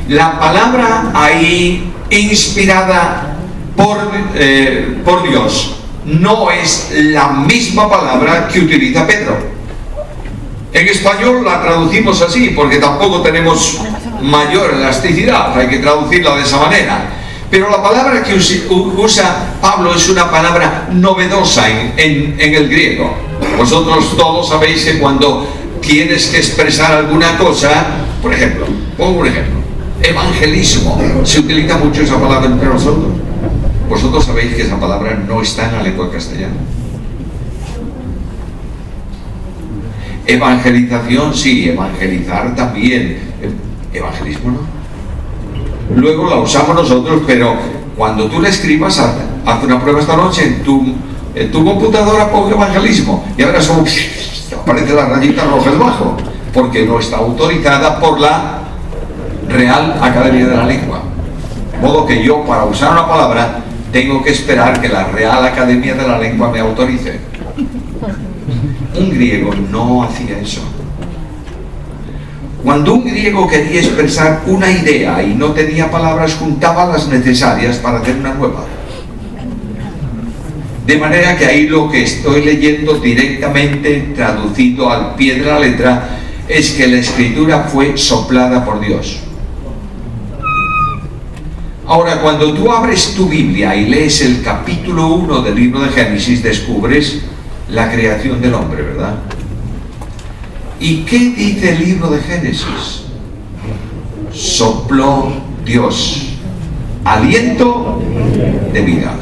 La palabra ahí inspirada por Dios no es la misma palabra que utiliza Pedro. En español la traducimos así porque tampoco tenemos mayor elasticidad, hay que traducirla de esa manera. Pero la palabra que usa Pablo es una palabra novedosa en el griego. Vosotros todos sabéis que cuando tienes que expresar alguna cosa, por ejemplo, pongo un ejemplo, evangelismo, se utiliza mucho esa palabra entre nosotros. Vosotros sabéis que esa palabra no está en la lengua castellana. Evangelización sí, evangelizar también, evangelismo no. Luego la usamos nosotros, pero cuando tú la escribas, haz una prueba esta noche en tu computadora, pongo evangelismo y ahora aparece la rayita roja debajo, porque no está autorizada por la Real Academia de la Lengua. De modo que yo, para usar una palabra, tengo que esperar que la Real Academia de la Lengua me autorice. Un griego no hacía eso. Cuando un griego quería expresar una idea y no tenía palabras, juntaba las necesarias para hacer una nueva. De manera que ahí lo que estoy leyendo directamente, traducido al pie de la letra, es que la escritura fue soplada por Dios. Ahora, cuando tú abres tu Biblia y lees el capítulo 1 del libro de Génesis, descubres la creación del hombre, ¿verdad? ¿Y qué dice el libro de Génesis? Sopló Dios aliento de vida.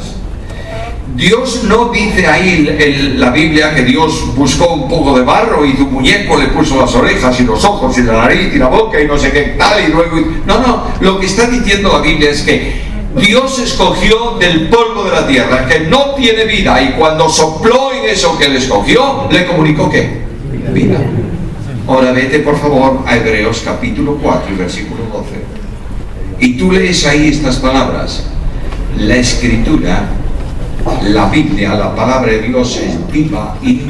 Dios no dice ahí en la Biblia que Dios buscó un poco de barro, hizo un muñeco, le puso las orejas y los ojos y la nariz y la boca y no sé qué tal y luego... No, lo que está diciendo la Biblia es que Dios escogió del polvo de la tierra, que no tiene vida, y cuando sopló en eso que le escogió, le comunicó ¿qué? Vida. Ahora vete por favor a Hebreos capítulo 4 y versículo 12. Y tú lees ahí estas palabras. La escritura, la Biblia, la palabra de Dios es viva y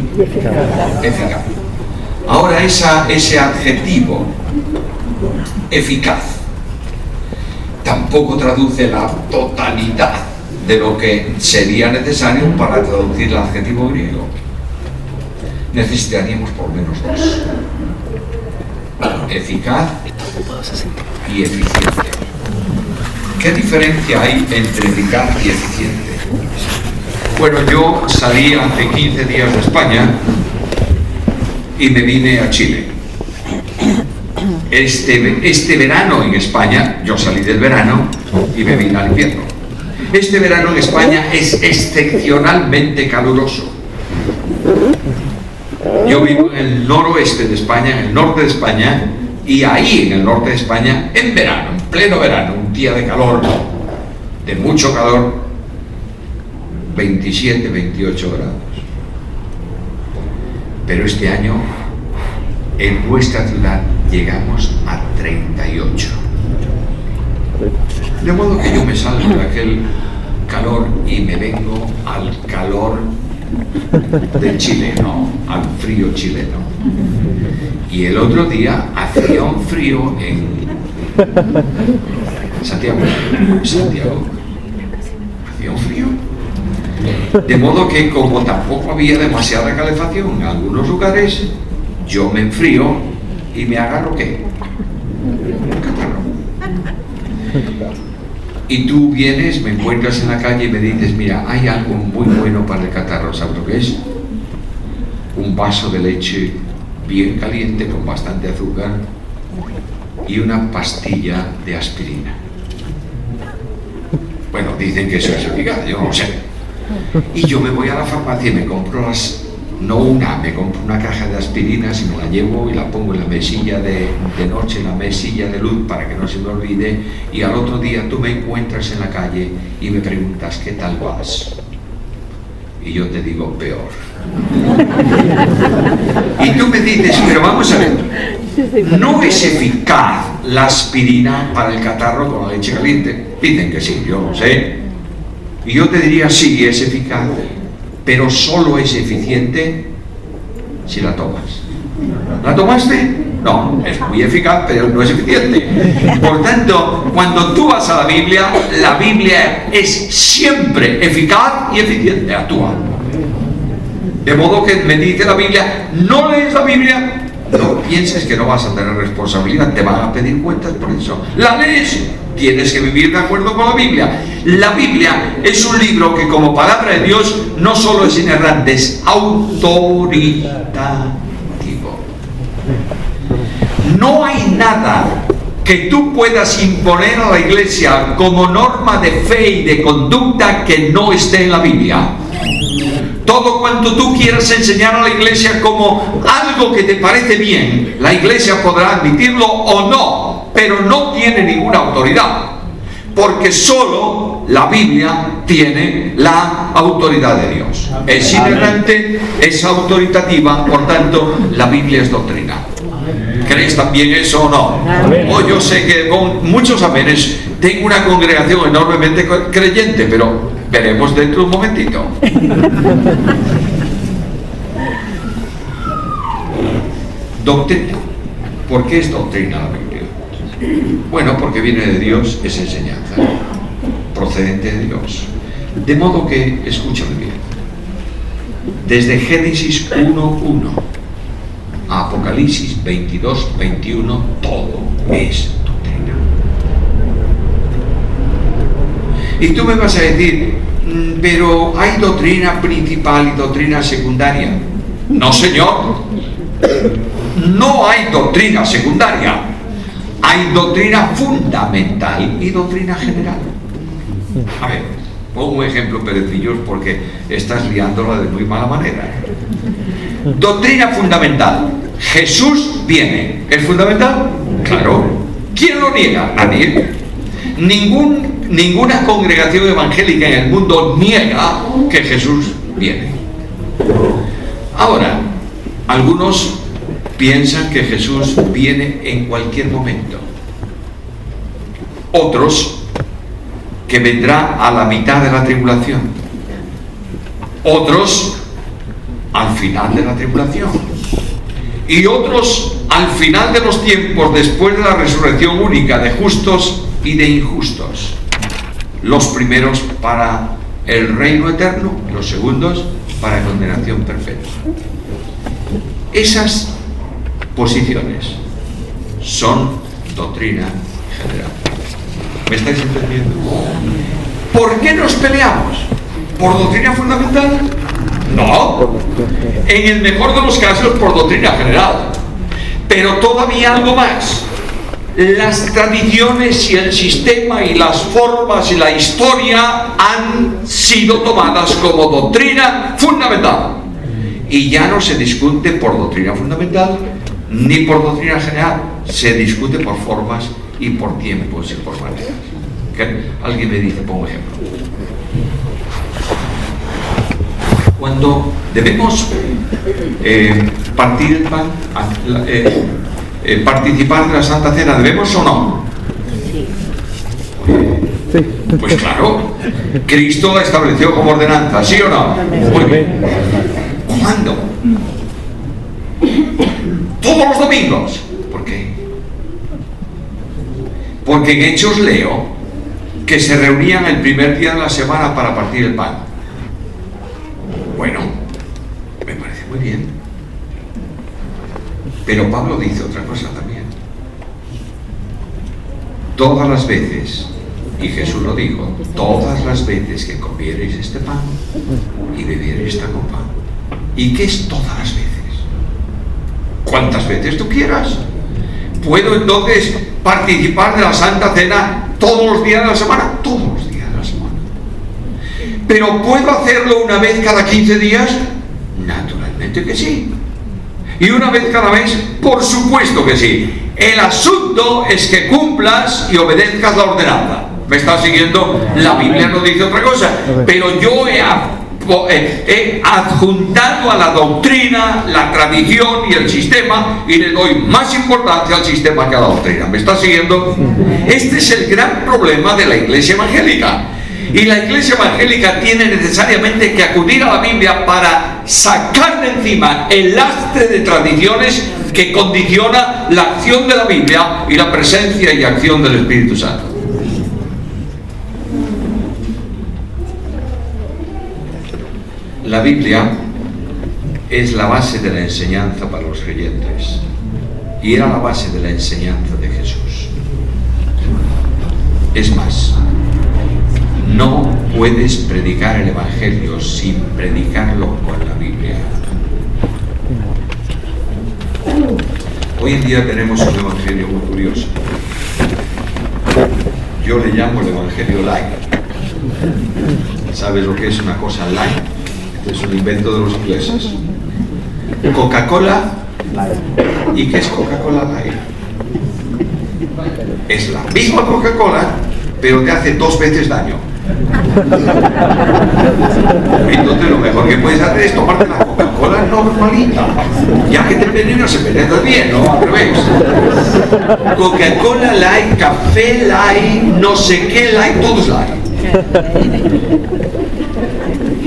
eficaz. Ahora ese adjetivo, eficaz, tampoco traduce la totalidad de lo que sería necesario para traducir el adjetivo griego. Necesitaríamos por lo menos dos: eficaz y eficiente. ¿Qué diferencia hay entre eficaz y eficiente? Bueno, yo salí hace 15 días de España y me vine a Chile. este verano en España, yo salí del verano y me vine al invierno. Este verano en España es excepcionalmente caluroso. Yo vivo en el noroeste de España, en el norte de España, y ahí en el norte de España, en verano, en pleno verano, un día de calor, de mucho calor, 27, 28 grados. Pero este año, en nuestra ciudad, llegamos a 38. De modo que yo me salgo de aquel calor y me vengo al calor del chileno, al frío chileno. Y el otro día hacía un frío en Santiago. Hacía un frío. De modo que como tampoco había demasiada calefacción en algunos lugares, yo me enfrío y me agarro ¿qué? Un catarro. Y tú vienes, me encuentras en la calle y me dices, mira, hay algo muy bueno para el catarro, ¿sabes lo que es? Un vaso de leche bien caliente con bastante azúcar y una pastilla de aspirina. Bueno, dicen que eso es eficaz, yo no lo sé. Y yo me voy a la farmacia y me compro me compro una caja de aspirinas y me la llevo y la pongo en la mesilla de noche, en la mesilla de luz para que no se me olvide, y al otro día tú me encuentras en la calle y me preguntas ¿qué tal vas? Y yo te digo peor. Y tú me dices, pero vamos a ver, ¿no es eficaz la aspirina para el catarro con la leche caliente? Dicen que sí, yo lo sé. Y yo te diría, sí, es eficaz, pero solo es eficiente si la tomas. ¿La tomaste? No, es muy eficaz, pero no es eficiente. Por tanto, cuando tú vas a la Biblia es siempre eficaz y eficiente, actúa. De modo que me dice la Biblia, no lees la Biblia, no pienses que no vas a tener responsabilidad, te van a pedir cuentas por eso. La lees, tienes que vivir de acuerdo con la Biblia. La Biblia es un libro que como palabra de Dios no solo es inerrante, es autoritativo. No hay nada que tú puedas imponer a la Iglesia como norma de fe y de conducta que no esté en la Biblia. Todo cuanto tú quieras enseñar a la Iglesia como algo que te parece bien, la Iglesia podrá admitirlo o no, pero no tiene ninguna autoridad, porque solo la Biblia tiene la autoridad de Dios. Es inerrante, es autoritativa, por tanto, la Biblia es doctrina. ¿Crees también eso o no? Oh, yo sé que con muchos amenes tengo una congregación enormemente creyente, pero veremos dentro de un momentito. Doctrina. ¿Por qué es doctrina la Biblia? Bueno, porque viene de Dios, es enseñanza, procedente de Dios. De modo que, escúchame bien, desde Génesis 1:1 a Apocalipsis 22:21, todo es doctrina. Y tú me vas a decir, pero ¿hay doctrina principal y doctrina secundaria? No, señor. No hay doctrina secundaria. Hay doctrina fundamental y doctrina general. A ver, pongo un ejemplo, Perecillos, porque estás liándola de muy mala manera. Doctrina fundamental. Jesús viene. ¿Es fundamental? Claro. ¿Quién lo niega? Nadie. Ninguna congregación evangélica en el mundo niega que Jesús viene. Ahora, algunos piensan que Jesús viene en cualquier momento. Otros que vendrá a la mitad de la tribulación. Otros al final de la tribulación. Y otros al final de los tiempos, después de la resurrección única de justos y de injustos. Los primeros para el reino eterno, los segundos para condenación perpetua. Esas posiciones son doctrina general. ¿Me estáis entendiendo? ¿Por qué nos peleamos? ¿Por doctrina fundamental? No. En el mejor de los casos, por doctrina general. Pero todavía algo más. las tradiciones y el sistema y las formas y la historia han sido tomadas como doctrina fundamental. Y ya no se discute por doctrina fundamental ni por doctrina general, se discute por formas y por tiempos y por maneras. Alguien me dice, pongo ejemplo. Cuando debemos partir el pan, participar de la Santa Cena, ¿debemos o no? Pues claro, Cristo la estableció como ordenanza, ¿sí o no? Muy bien. ¿Cuándo? Todos los domingos. ¿Por qué? Porque en Hechos leo que se reunían el primer día de la semana para partir el pan. Bueno, me parece muy bien. Pero Pablo dice otra cosa también. Todas las veces, y Jesús lo dijo, todas las veces que comiereis este pan y bebiereis esta copa. ¿Y qué es todas las veces? ¿Cuántas veces tú quieras? ¿Puedo entonces participar de la Santa Cena todos los días de la semana? Todos los días de la semana. ¿Pero puedo hacerlo una vez cada 15 días? Naturalmente que sí. ¿Y una vez cada mes? Por supuesto que sí. El asunto es que cumplas y obedezcas la ordenanza. ¿Me estás siguiendo? La Biblia no dice otra cosa. Pero yo he adjuntado a la doctrina la tradición y el sistema, y le doy más importancia al sistema que a la doctrina. ¿Me estás siguiendo? Este es el gran problema de la Iglesia evangélica. Y la Iglesia evangélica tiene necesariamente que acudir a la Biblia para sacar de encima el lastre de tradiciones que condiciona la acción de la Biblia y la presencia y acción del Espíritu Santo. La Biblia es la base de la enseñanza para los creyentes y era la base de la enseñanza de Jesús. Es más, no puedes predicar el Evangelio sin predicarlo con la Biblia. Hoy en día tenemos un Evangelio muy curioso. Yo le llamo el Evangelio light. ¿Sabes lo que es una cosa light? Este es un invento de los ingleses. Coca-Cola. ¿Y qué es Coca-Cola light? Es la misma Coca-Cola, pero te hace 2 veces daño. Entonces lo mejor que puedes hacer es tomarte la Coca-Cola normalita. Ya que te envenenas, se envenena bien, ¿no? Al revés. Coca-Cola light, café light, no sé qué light, todo es light.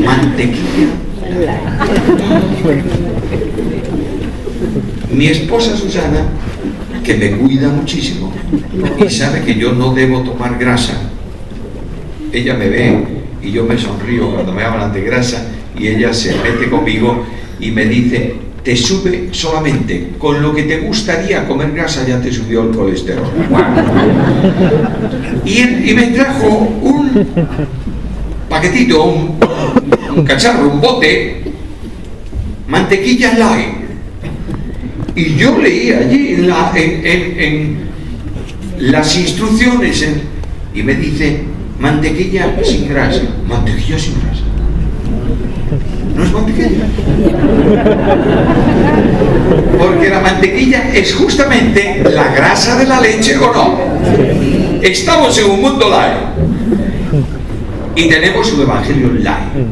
Mantequilla. Mi esposa Susana, que me cuida muchísimo y sabe que yo no debo tomar grasa, ella me ve y yo me sonrío cuando me hablan de grasa y ella se mete conmigo y me dice: te sube solamente con lo que te gustaría comer grasa, ya te subió el colesterol. Y me trajo un paquetito, un cacharro, un bote, mantequilla light. Y yo leí allí en las instrucciones y me dice: mantequilla sin grasa. Mantequilla sin grasa. No es mantequilla. Porque la mantequilla es justamente la grasa de la leche, ¿o no? Estamos en un mundo light y tenemos un evangelio light.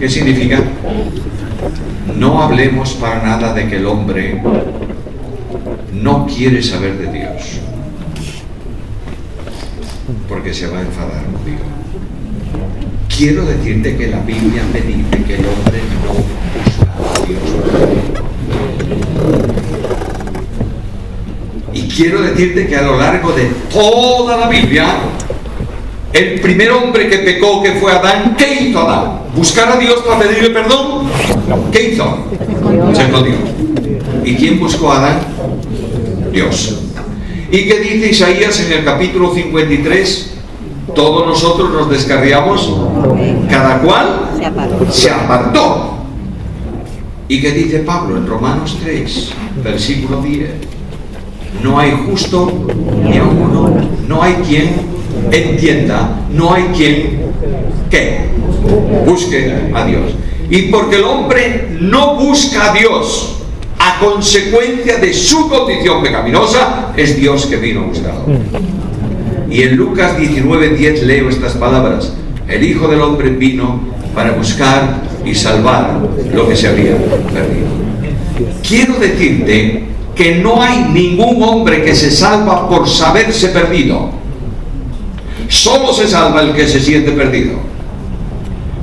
¿Qué significa? No hablemos para nada de que el hombre no quiere saber de Dios, porque se va a enfadar conmigo. Quiero decirte que la Biblia me dice que el hombre no busca a Dios. Y quiero decirte que a lo largo de toda la Biblia, el primer hombre que pecó, que fue Adán, ¿qué hizo Adán? ¿Buscar a Dios para pedirle perdón? ¿Qué hizo? Se escondió. ¿Y quién buscó a Adán? Dios. ¿Y qué dice Isaías en el capítulo 53? Todos nosotros nos descarriamos, cada cual se apartó. ¿Y qué dice Pablo en Romanos 3, versículo 10? No hay justo ni a uno, no hay quien entienda, no hay quien que busque a Dios. Y porque el hombre no busca a Dios a consecuencia de su condición pecaminosa, es Dios que vino a buscarlo. Y en Lucas 19:10 leo estas palabras: el Hijo del Hombre vino para buscar y salvar lo que se había perdido. Quiero decirte que no hay ningún hombre que se salva por saberse perdido. Solo se salva el que se siente perdido.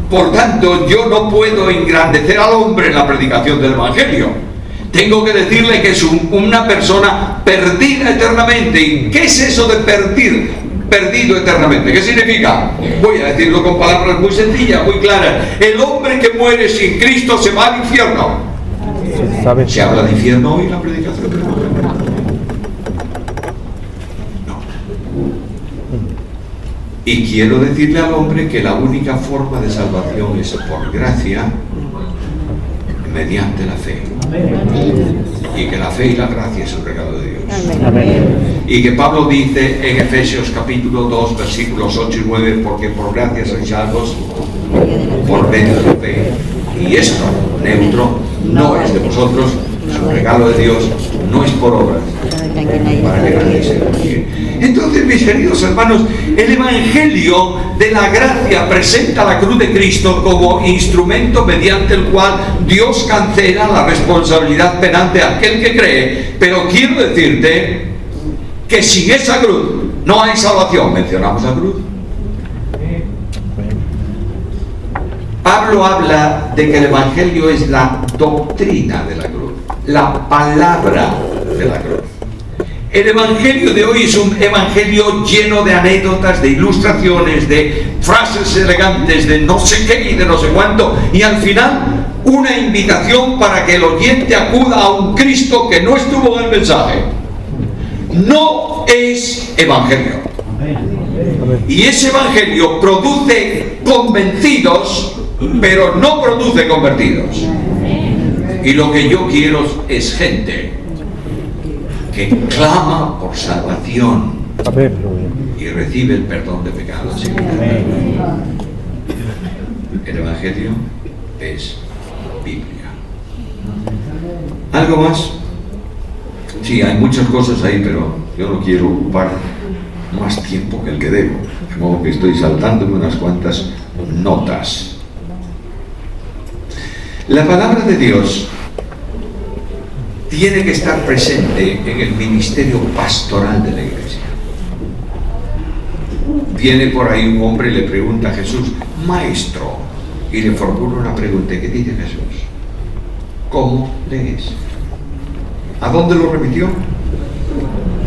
Por tanto, yo no puedo engrandecer al hombre en la predicación del Evangelio. Tengo que decirle que es una persona perdida eternamente. ¿Y qué es eso de perdido eternamente? ¿Qué significa? Voy a decirlo con palabras muy sencillas, muy claras. El hombre que muere sin Cristo se va al infierno. ¿Se habla de infierno hoy en la predicación? No. Y quiero decirle al hombre que la única forma de salvación es por gracia, mediante la fe. Y que la fe y la gracia es el regalo de Dios. Y que Pablo dice en Efesios capítulo 2 versículos 8 y 9: porque por gracia sois salvos por medio de la fe. Y esto, neutro, no es de vosotros, es un regalo de Dios, no es por obras, para que nadie se gloríe. Entonces, mis queridos hermanos, el Evangelio de la gracia presenta la cruz de Cristo como instrumento mediante el cual Dios cancela la responsabilidad penal de aquel que cree. Pero quiero decirte que sin esa cruz no hay salvación. ¿Mencionamos la cruz? Pablo habla de que el Evangelio es la doctrina de la cruz, la palabra de la cruz. El Evangelio de hoy es un Evangelio lleno de anécdotas, de ilustraciones, de frases elegantes, de no sé qué y de no sé cuánto, y al final una invitación para que el oyente acuda a un Cristo que no estuvo en el mensaje. No es Evangelio. Y ese Evangelio produce convencidos, pero no produce convertidos. Y lo que yo quiero es gente que clama por salvación y recibe el perdón de pecados. El Evangelio es Biblia. ¿Algo más? Sí, hay muchas cosas ahí, pero yo no quiero ocupar más tiempo que el que debo, de modo que estoy saltándome unas cuantas notas. La palabra de Dios tiene que estar presente en el ministerio pastoral de la iglesia. Viene por ahí un hombre y le pregunta a Jesús: Maestro, y le formula una pregunta. ¿Qué dice Jesús? ¿Cómo lees? ¿A dónde lo remitió?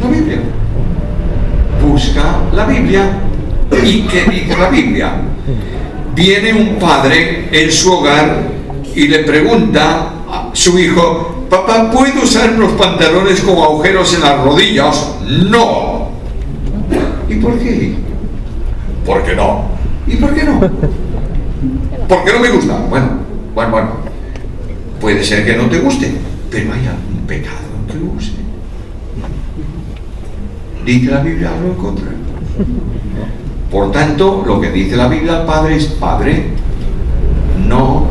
La Biblia. Busca la Biblia. ¿Y qué dice la Biblia? Viene un padre en su hogar y le pregunta a su hijo: papá, ¿puedo usar unos pantalones con agujeros en las rodillas? No. ¿Y por qué? ¿Por qué no? ¿Y por qué no? ¿Por qué no me gusta? Bueno. Puede ser que no te guste, pero hay algún pecado que lo use. ¿Dice la Biblia algo en contra? Por tanto, lo que dice la Biblia al padre es: Padre, no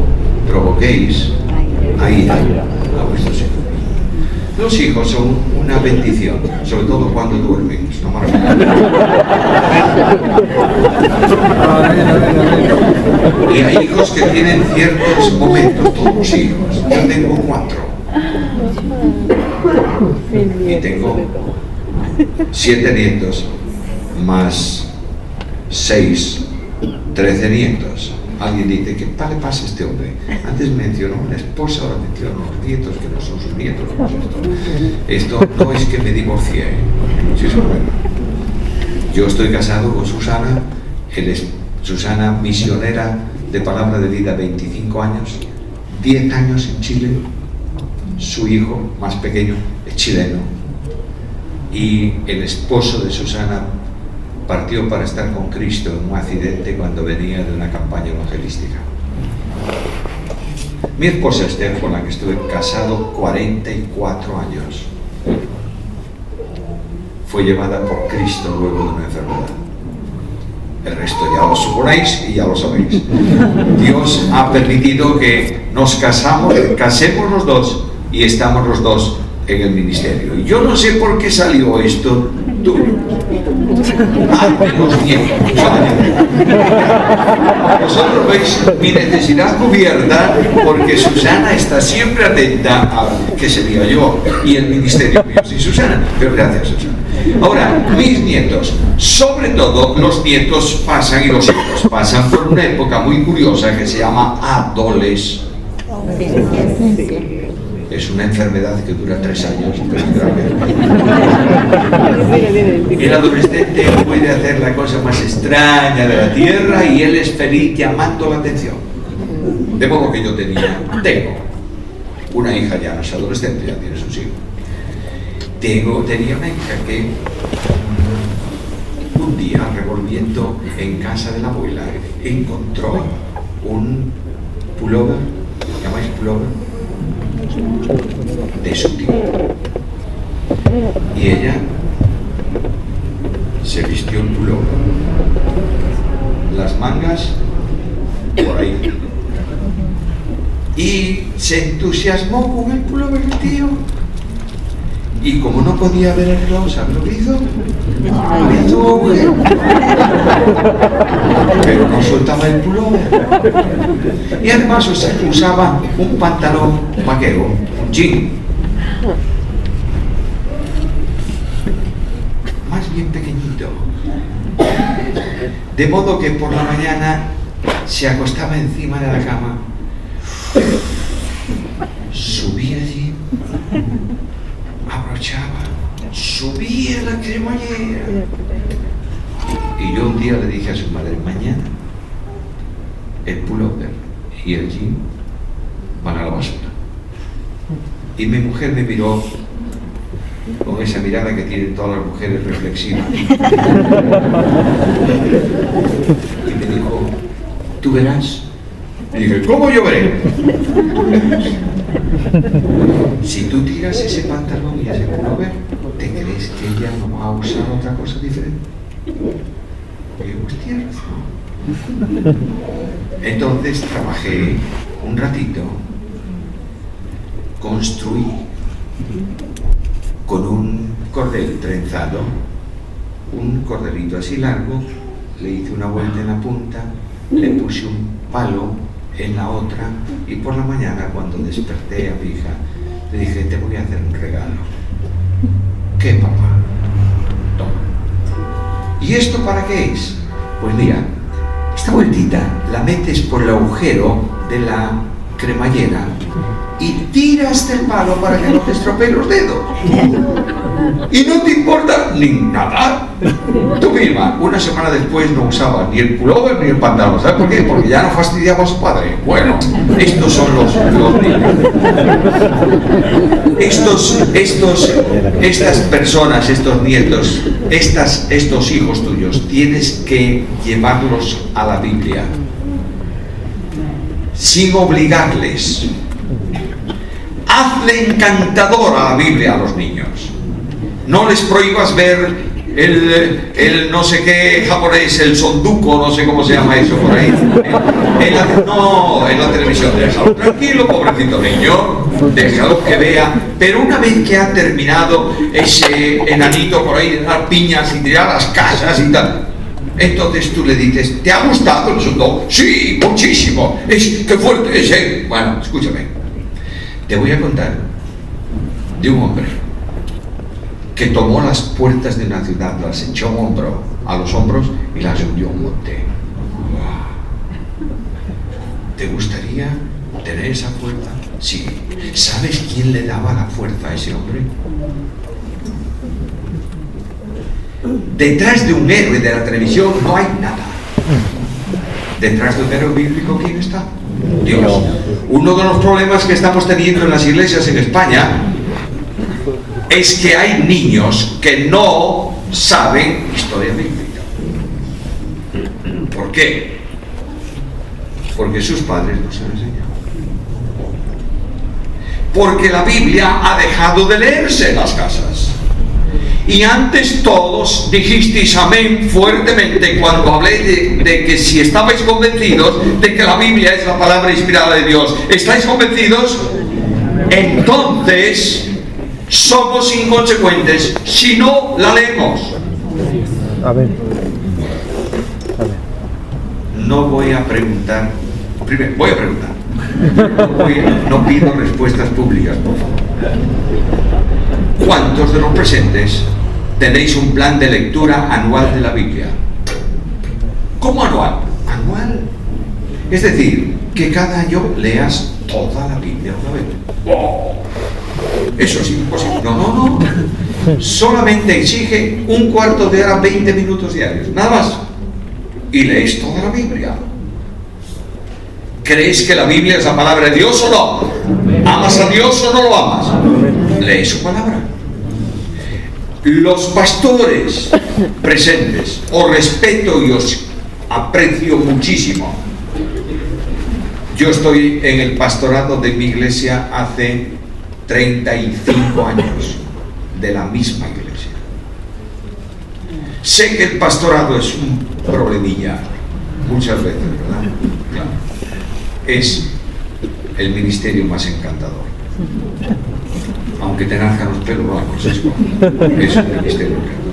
provoquéis a ira a vuestros hijos. Los hijos son una bendición, sobre todo cuando duermen. Es una maravilla. Y hay hijos que tienen ciertos momentos, todos hijos. Yo tengo 4. Y tengo 7 nietos, más 6, 13 nietos. Alguien dice: ¿qué le pasa a este hombre? Antes mencionó una esposa, ahora mencionó unos nietos que no son sus nietos. Esto no es que me divorcié. Sí, yo estoy casado con Susana. Él es Susana, misionera de Palabra de Vida, 25 años, 10 años en Chile. Su hijo más pequeño es chileno. Y el esposo de Susana partió para estar con Cristo en un accidente cuando venía de una campaña evangelística. Mi esposa Esther, con la que estuve casado 44 años, fue llevada por Cristo luego de una enfermedad. El resto ya lo suponéis y ya lo sabéis. Dios ha permitido que nos casemos los dos y estamos los dos en el ministerio. Y yo no sé por qué salió esto tuyo. Los nietos. Vosotros veis mi necesidad cubierta porque Susana está siempre atenta a qué sería yo y el ministerio mío sin Susana. Pero gracias, Susana. Ahora, mis nietos, sobre todo los nietos pasan y los hijos pasan por una época muy curiosa que se llama adolescencia. Es una enfermedad que dura 3 años. El adolescente puede hacer la cosa más extraña de la tierra y él es feliz llamando la atención. De modo que yo tengo una hija, ya no es adolescente, ya tiene sus hijos. Tenía una hija que un día, revolviendo en casa de la abuela, encontró un pullover, ¿llamáis pullover? De su tío. Y ella se vistió el pullover, las mangas por ahí, y se entusiasmó con el pullover del tío. Y como no podía ver el reloj, ¿sabes lo que hizo? Hizo agujero. Pero no soltaba el pullover. Y además usaba un pantalón vaquero, un jean. Más bien pequeñito. De modo que por la mañana se acostaba encima de la cama, subía allí, abrochaba, subía la cremallera. Y yo un día le dije a su madre: mañana el pullover y el jean van a la basura. Y mi mujer me miró con esa mirada que tienen todas las mujeres reflexivas y me dijo: tú verás. Y dije: ¿cómo yo veré? Tú verás. Si tú tiras ese pantalón y ese pullover, ¿te crees que ella no va a usar otra cosa diferente? Y pues tienes razón. Entonces trabajé un ratito, construí con un cordel trenzado, un cordelito así largo, le hice una vuelta en la punta, le puse un palo en la otra, y por la mañana, cuando desperté a mi hija, le dije: te voy a hacer un regalo. ¿Qué, papá? Toma. ¿Y esto para qué es? Pues mira, esta vueltita la metes por el agujero de la cremallera y tiras del palo para que no te estropeen los dedos. Y no te importa ni nada. Tú misma, una semana después, no usaba ni el pullover ni el pantalón. ¿Sabes por qué? Porque ya no fastidiaba a su padre. Bueno, estos son los niños. Estas personas, estos nietos, estos hijos tuyos, tienes que llevarlos a la Biblia sin obligarles. Hazle encantadora la Biblia a los niños. No les prohíbas ver el no sé qué japonés, el sonduko, no sé cómo se llama eso por ahí. En la televisión. Déjalo tranquilo, pobrecito niño. Déjalo que vea. Pero una vez que ha terminado ese enanito por ahí de dar piñas y tirar las casas y tal, entonces tú le dices: ¿te ha gustado el sonduko? Sí, muchísimo. ¡Qué fuerte es él! Bueno, escúchame. Te voy a contar de un hombre que tomó las puertas de una ciudad, las echó a los hombros y las subió a un monte. ¿Te gustaría tener esa fuerza? Sí. ¿Sabes quién le daba la fuerza a ese hombre? Detrás de un héroe de la televisión no hay nada. Detrás de un héroe bíblico, ¿quién está? Dios. Uno de los problemas que estamos teniendo en las iglesias en España es que hay niños que no saben historia bíblica. ¿Por qué? Porque sus padres no se han enseñado. Porque la Biblia ha dejado de leerse en las casas. Y antes todos dijisteis amén fuertemente cuando hablé de que si estabais convencidos de que la Biblia es la palabra inspirada de Dios. ¿Estáis convencidos? Entonces somos inconsecuentes si no la leemos. Amén. No voy a preguntar. Primero, voy a preguntar. No pido respuestas públicas, por favor. ¿Cuántos de los presentes tenéis un plan de lectura anual de la Biblia? ¿Cómo anual? ¿Anual? Es decir, que cada año leas toda la Biblia una vez. ¡Oh! Eso es imposible. No. Solamente exige un cuarto de hora, 20 minutos diarios. Nada más. Y lees toda la Biblia. ¿Crees que la Biblia es la palabra de Dios o no? ¿Amas a Dios o no lo amas? Lee su palabra. Los pastores presentes, os respeto y os aprecio muchísimo. Yo estoy en el pastorado de mi iglesia hace 35 años, de la misma iglesia. Sé que el pastorado es un problemilla, muchas veces, ¿verdad? Claro. Es el ministerio más encantador. Aunque te nazcan los pelos blancos, es un ministerio encantador.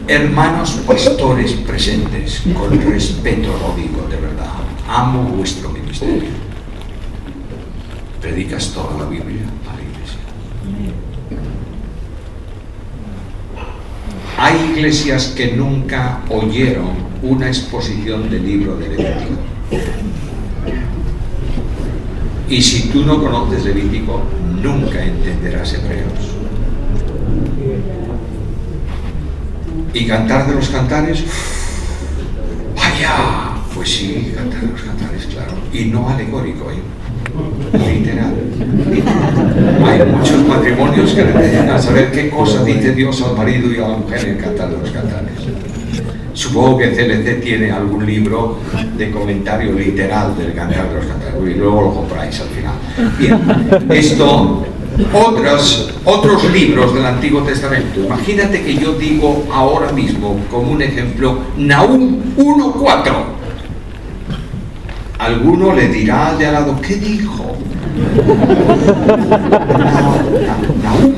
Hermanos pastores presentes, con respeto lo digo de verdad, amo vuestro ministerio. Predicas toda la Biblia a la iglesia. Hay iglesias que nunca oyeron una exposición del libro de Levítico. Y si tú no conoces Levítico, nunca entenderás Hebreos. ¿Y Cantar de los Cantares? ¡Vaya! Pues sí, Cantar de los Cantares, claro. Y no alegórico, literal. Hay muchos matrimonios que necesitan saber qué cosa dice Dios al marido y a la mujer en Cantar de los Cantares. Supongo que CLC tiene algún libro de comentario literal del Cantar de los Cantares y luego lo compráis al final. Bien, otros libros del Antiguo Testamento. Imagínate que yo digo ahora mismo, como un ejemplo, Nahum 1:4. Alguno le dirá al de al lado, ¿qué dijo? Nahum.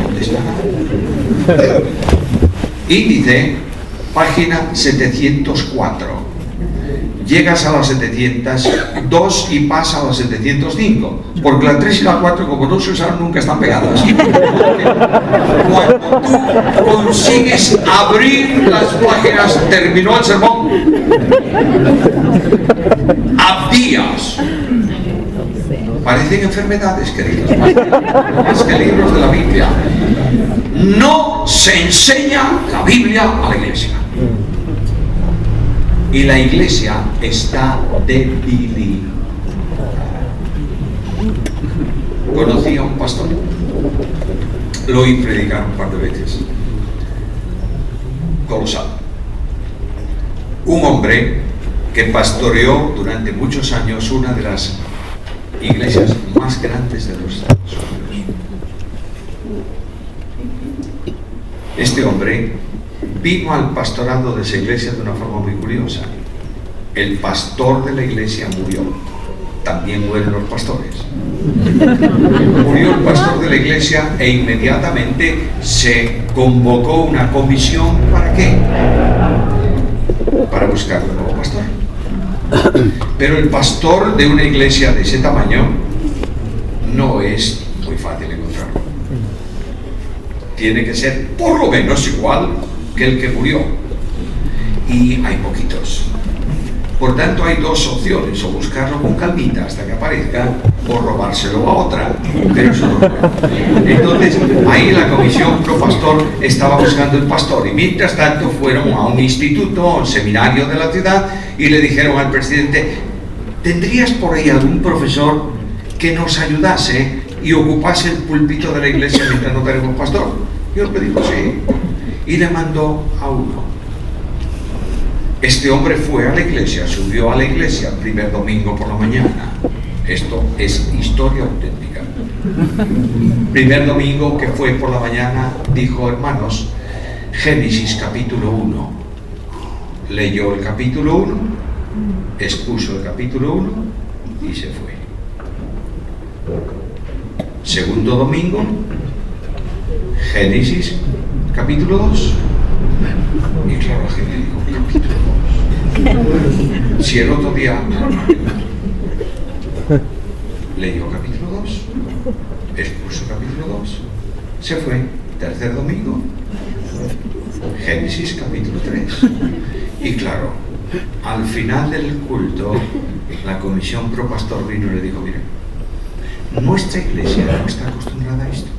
¿Dónde está? Índice, página 704. Llegas a la 702 y pasa a la 705. Porque la 3 y la 4, como no se usaron, nunca están pegadas. Cuando tú consigues abrir las páginas, terminó el sermón. Abdías. Parecen enfermedades, queridos, más que libros de la Biblia. No se enseña la Biblia a la iglesia. Y la iglesia está debilitada. Conocí a un pastor, lo oí predicar un par de veces. Colosal. Un hombre que pastoreó durante muchos años una de las iglesias más grandes de los Estados Unidos. Este hombre vino al pastorado de esa iglesia de una forma muy curiosa. El pastor de la iglesia murió. También mueren los pastores. Murió el pastor de la iglesia e inmediatamente se convocó una comisión. ¿Para qué? Para buscar un nuevo pastor. Pero el pastor de una iglesia de ese tamaño no es muy fácil encontrarlo. Tiene que ser por lo menos igual que el que murió. Y hay poquitos. Por tanto, hay dos opciones: o buscarlo con calmita hasta que aparezca, o robárselo a otra. Pero eso no lo puede. Entonces, ahí la comisión pro pastor estaba buscando el pastor. Y mientras tanto, fueron a un instituto, a un seminario de la ciudad, y le dijeron al presidente: ¿tendrías por ahí algún profesor que nos ayudase y ocupase el púlpito de la iglesia mientras no tenemos pastor? Y él le dijo sí. Y le mandó a uno. Este hombre fue a la iglesia, subió a la iglesia el primer domingo por la mañana. Esto es historia auténtica. Primer domingo que fue por la mañana, dijo: hermanos, Génesis capítulo 1. Leyó el capítulo 1, expuso el capítulo 1 y se fue. Segundo domingo, Génesis capítulo 2. Y claro, Génesis capítulo 2. Si el otro día leyó capítulo 2, expuso capítulo 2, se fue. Tercer domingo, Génesis capítulo 3. Y claro, al final del culto, la comisión pro pastor vino y le dijo: mire, nuestra iglesia no está acostumbrada a esto.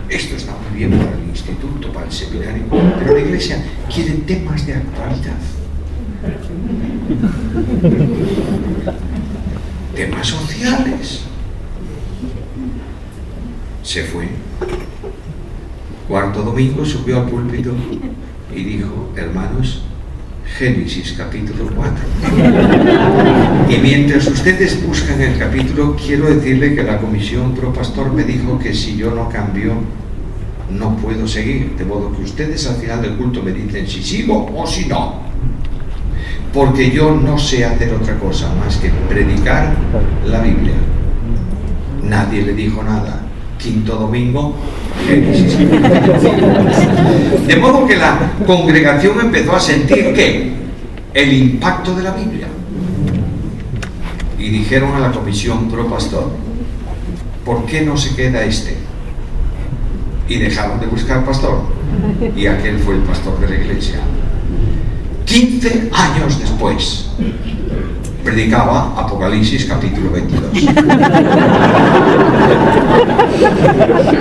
Esto está muy bien para el instituto, para el seminario, pero la iglesia quiere temas de actualidad. Temas sociales. Se fue. Cuarto domingo subió al púlpito y dijo: hermanos, Génesis capítulo 4. Y mientras ustedes buscan el capítulo, quiero decirle que la comisión pro pastor me dijo que si yo no cambio, no puedo seguir. De modo que ustedes al final del culto me dicen si sigo o si no. Porque yo no sé hacer otra cosa más que predicar la Biblia. Nadie le dijo nada. Quinto domingo, Génesis. De modo que la congregación empezó a sentir ¿qué? El impacto de la Biblia. Y dijeron a la comisión pro pastor: ¿por qué no se queda este? Y dejaron de buscar pastor. Y aquel fue el pastor de la iglesia. 15 años después, predicaba Apocalipsis capítulo 22.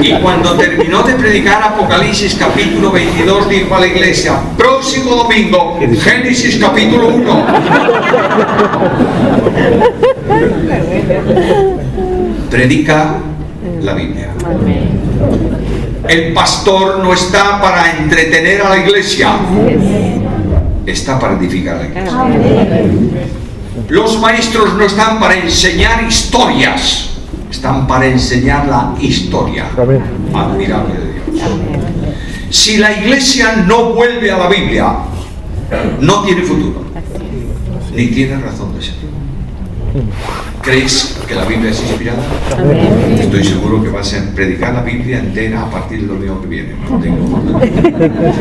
Y cuando terminó de predicar Apocalipsis capítulo 22, dijo a la iglesia: próximo domingo, Génesis capítulo 1. Predica la Biblia. El pastor no está para entretener a la iglesia, está para edificar a la iglesia. Los maestros no están para enseñar historias, están para enseñar la historia admirable de Dios. Si la iglesia no vuelve a la Biblia, no tiene futuro, ni tiene razón de ser. ¿Crees que la Biblia es inspirada? Estoy seguro que vas a predicar la Biblia entera a partir del domingo que viene. No tengo duda.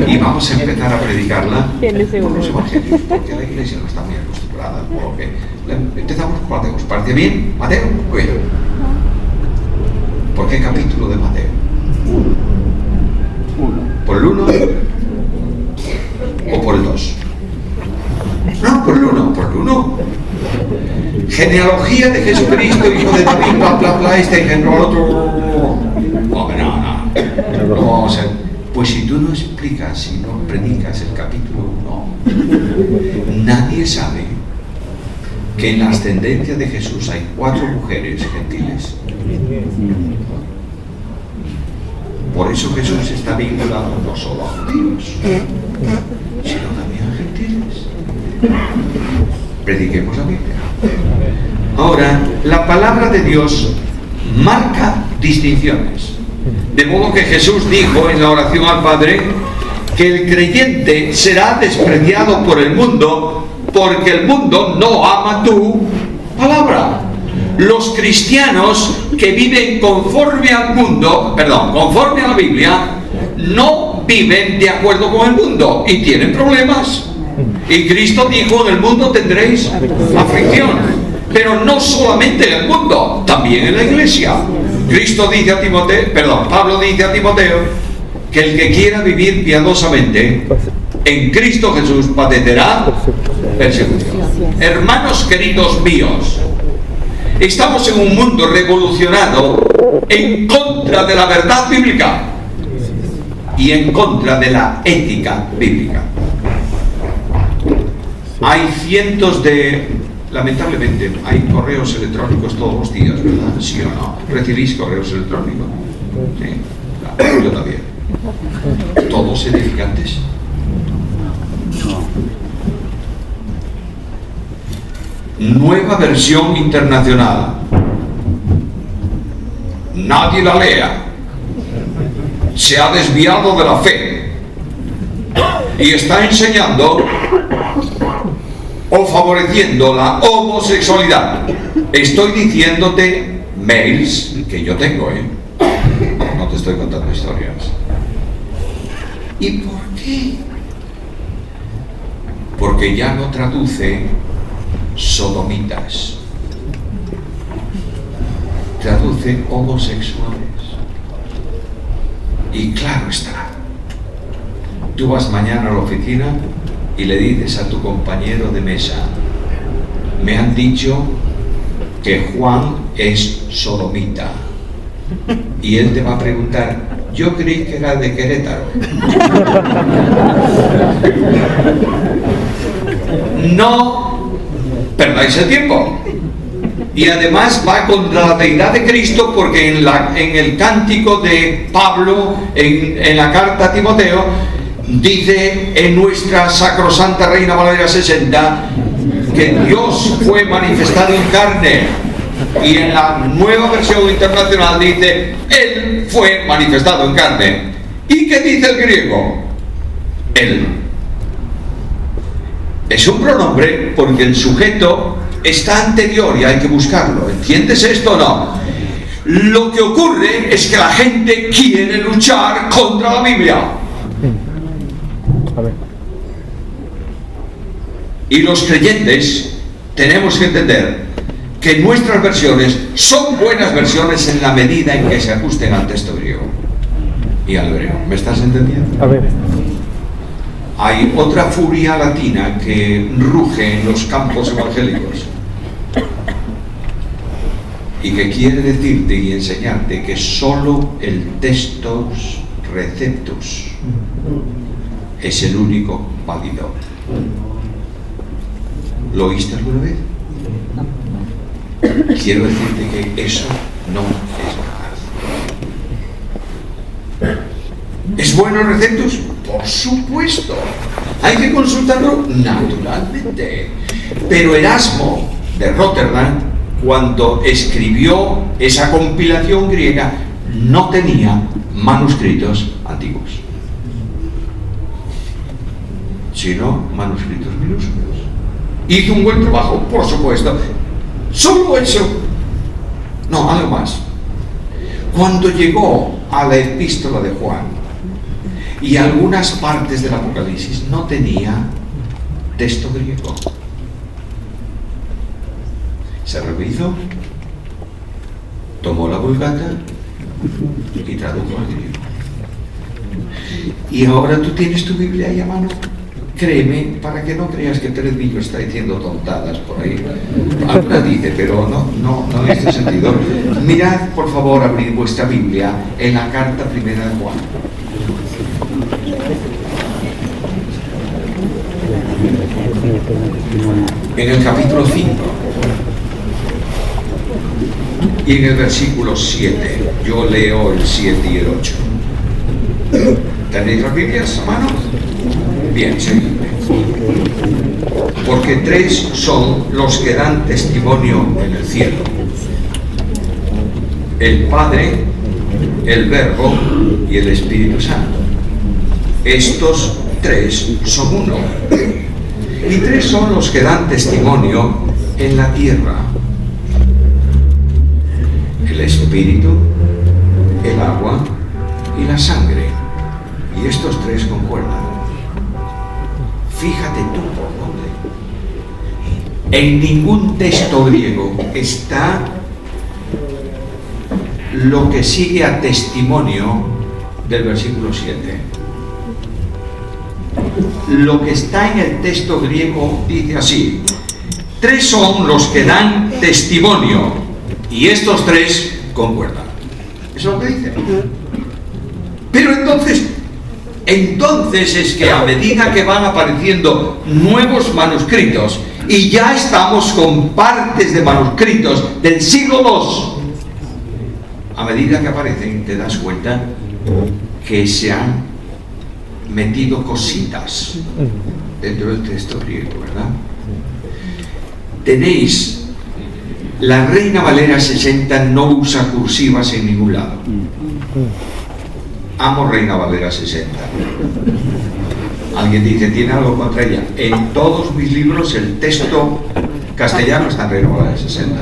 Y vamos a empezar a predicarla por los evangelios, porque la iglesia no está muy acostumbrada. Por lo que empezamos con Mateo. ¿Os parece bien? ¿Mateo? Muy bien. ¿Por qué capítulo de Mateo? ¿Por el 1 o por el 2? No, por el 1, por el 1. Genealogía de Jesucristo, hijo de David, bla, bla, bla, este engendró al otro. No. Vamos a ver. Pues si tú no explicas, si no predicas el capítulo 1, nadie sabe que en la ascendencia de Jesús hay 4 mujeres gentiles. Por eso Jesús está vinculado no solo a judíos, sino también a gentiles. Prediquemos la Biblia. Ahora, la palabra de Dios marca distinciones. De modo que Jesús dijo en la oración al Padre que el creyente será despreciado por el mundo porque el mundo no ama tu palabra. Los cristianos que viven conforme al mundo, conforme a la Biblia, no viven de acuerdo con el mundo y tienen problemas. Y Cristo dijo: en el mundo tendréis aflicción, pero no solamente en el mundo, también en la iglesia. Cristo dice a Timoteo, Pablo dice a Timoteo que el que quiera vivir piadosamente en Cristo Jesús padecerá persecución. Hermanos queridos míos, estamos en un mundo revolucionado en contra de la verdad bíblica y en contra de la ética bíblica. Hay cientos de... Lamentablemente, hay correos electrónicos todos los días, ¿verdad? ¿Sí o no? ¿Recibís correos electrónicos? Sí, claro, yo también. ¿Todos edificantes? Nueva versión internacional. nadie la lea. Se ha desviado de la fe y está enseñando o favoreciendo la homosexualidad. Estoy diciéndote mails que yo tengo, no te estoy contando historias. ¿Y por qué? Porque ya no traduce sodomitas, traduce homosexuales. Y claro está, tú vas mañana a la oficina y le dices a tu compañero de mesa: me han dicho que Juan es sodomita. Y él te va a preguntar: yo creí que era de Querétaro. No perdáis el tiempo. Y además va contra la deidad de Cristo, porque en el cántico de Pablo, en la carta a Timoteo, dice en nuestra sacrosanta Reina Valera 60 que Dios fue manifestado en carne. Y en la nueva versión internacional dice: Él fue manifestado en carne. ¿Y qué dice el griego? Él. Es un pronombre porque el sujeto está anterior y hay que buscarlo. ¿Entiendes esto o no? Lo que ocurre es que la gente quiere luchar contra la Biblia. Y los creyentes tenemos que entender que nuestras versiones son buenas versiones en la medida en que se ajusten al texto griego y al hebreo. ¿Me estás entendiendo? A ver. Hay otra furia latina que ruge en los campos evangélicos y que quiere decirte y enseñarte que solo el textus receptus es el único válido. ¿Lo oíste alguna vez? Quiero decirte que eso no es verdad. ¿Es bueno el receptus? Por supuesto. Hay que consultarlo naturalmente. Pero Erasmo de Rotterdam, cuando escribió esa compilación griega, no tenía manuscritos antiguos, sino manuscritos minúsculos. Hizo un buen trabajo, por supuesto. Solo eso. No, algo más. Cuando llegó a la epístola de Juan y algunas partes del Apocalipsis, no tenía texto griego. Se revisó, tomó la Vulgata y tradujo al griego. Y ahora tú tienes tu Biblia ahí a mano. Créeme, para que no creas que Teredillo está diciendo tontadas por ahí. Alguna dice, pero no en este sentido. Mirad, por favor, abrid vuestra Biblia en la carta primera de Juan. En el capítulo 5 y en el versículo 7. Yo leo el 7 y el 8. ¿Tenéis las Biblias a mano? Bien, seguidme. Porque tres son los que dan testimonio en el cielo: el Padre, el Verbo y el Espíritu Santo. Estos tres son uno. Y tres son los que dan testimonio en la tierra: el Espíritu, el agua y la sangre. Y estos tres concuerdan. Fíjate tú por dónde. En ningún texto griego está lo que sigue a testimonio del versículo 7. Lo que está en el texto griego dice así: tres son los que dan testimonio y estos tres concuerdan. Eso es lo que dice. Pero entonces es que a medida que van apareciendo nuevos manuscritos, y ya estamos con partes de manuscritos del siglo II, a medida que aparecen te das cuenta que se han metido cositas dentro del texto griego, ¿verdad? Tenéis La Reina Valera 60 no usa cursivas en ningún lado. Amo Reina Valera 60. Alguien dice, ¿tiene algo contra ella? En todos mis libros el texto castellano está en Reina Valera 60.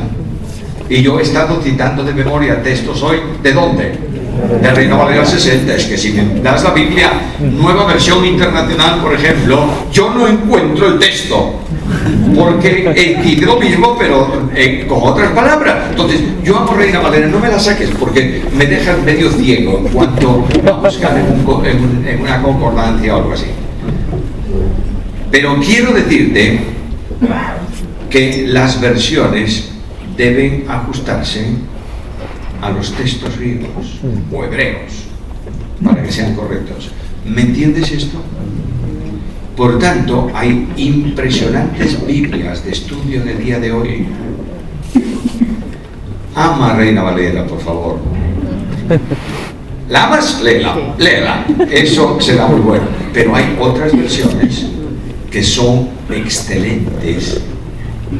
Y yo he estado citando de memoria textos hoy. ¿De dónde? De Reina Valera 60. Es que si me das la Biblia, Nueva Versión Internacional, por ejemplo, yo no encuentro el texto. Porque dice lo mismo, pero con otras palabras. Entonces, yo amo Reina Valera, no me la saques, porque me dejas medio ciego en cuanto a buscar en una concordancia o algo así. Pero quiero decirte que las versiones deben ajustarse a los textos griegos o hebreos para que sean correctos. ¿Me entiendes esto? Por tanto, hay impresionantes Biblias de estudio en el día de hoy. Ama a Reina Valera, por favor. ¿La amas? Léela. Eso será muy bueno. Pero hay otras versiones que son excelentes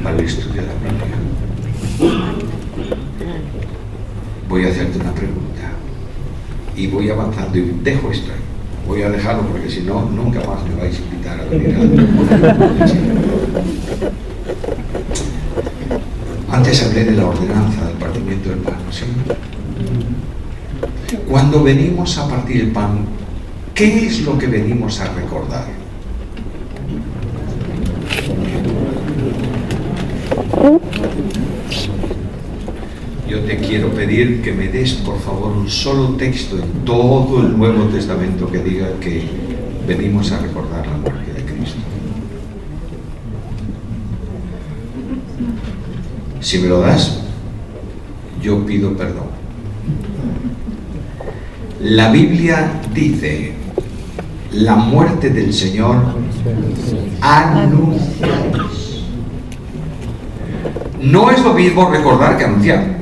para el estudio de la Biblia. Voy a hacerte una pregunta y voy avanzando y dejo esto ahí. Voy a dejarlo porque si no, nunca más me vais a invitar a venir a... Antes hablé de la ordenanza del partimiento del pan, ¿sí? Cuando venimos a partir el pan, ¿qué es lo que venimos a recordar? Yo te quiero pedir que me des, por favor, un solo texto en todo el Nuevo Testamento que diga que venimos a recordar la muerte de Cristo. Si me lo das, yo pido perdón. La Biblia dice, la muerte del Señor anunciamos. No es lo mismo recordar que anunciar.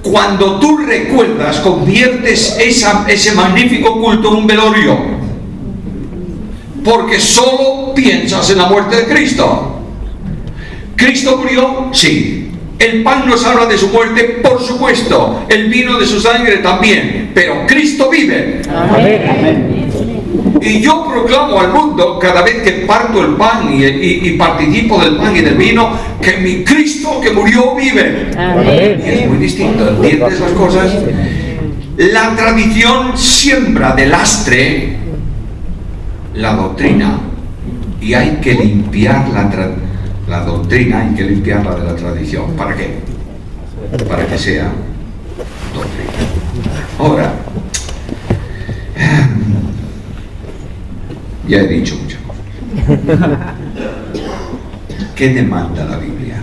Cuando tú recuerdas, conviertes ese magnífico culto en un velorio, porque solo piensas en la muerte de Cristo. ¿Cristo murió? Sí. El pan nos habla de su muerte, por supuesto. El vino de su sangre también. Pero Cristo vive. Amén. Y yo proclamo al mundo, cada vez que parto el pan y participo del pan y del vino, que mi Cristo que murió vive. Amén. Y es muy distinto, ¿entiendes las cosas? La tradición siembra de lastre la doctrina, y hay que limpiar la doctrina, hay que limpiarla de la tradición. ¿Para qué? Para que sea doctrina. Ahora, ya he dicho muchas cosas. ¿Qué demanda la Biblia?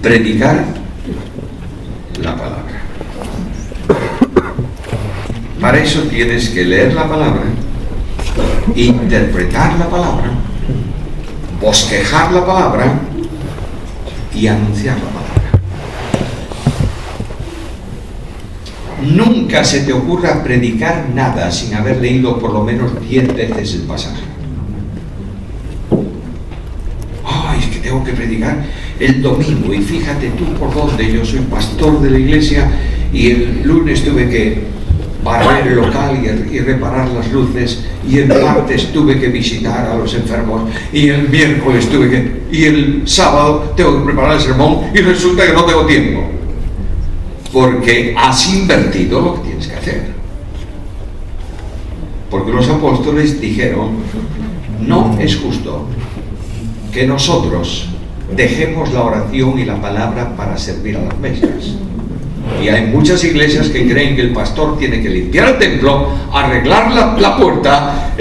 Predicar la palabra. Para eso tienes que leer la palabra, interpretar la palabra, bosquejar la palabra y anunciar la palabra. Nunca se te ocurra predicar nada sin haber leído por lo menos 10 veces el pasaje. Ay, es que tengo que predicar el domingo y fíjate tú por dónde. Yo soy pastor de la iglesia y el lunes tuve que barrer el local y reparar las luces, y el martes tuve que visitar a los enfermos, y el miércoles y el sábado tengo que preparar el sermón, y resulta que no tengo tiempo. Porque has invertido lo que tienes que hacer. Porque los apóstoles dijeron, no es justo que nosotros dejemos la oración y la palabra para servir a las mesas. Y hay muchas iglesias que creen que el pastor tiene que limpiar el templo, arreglar la puerta,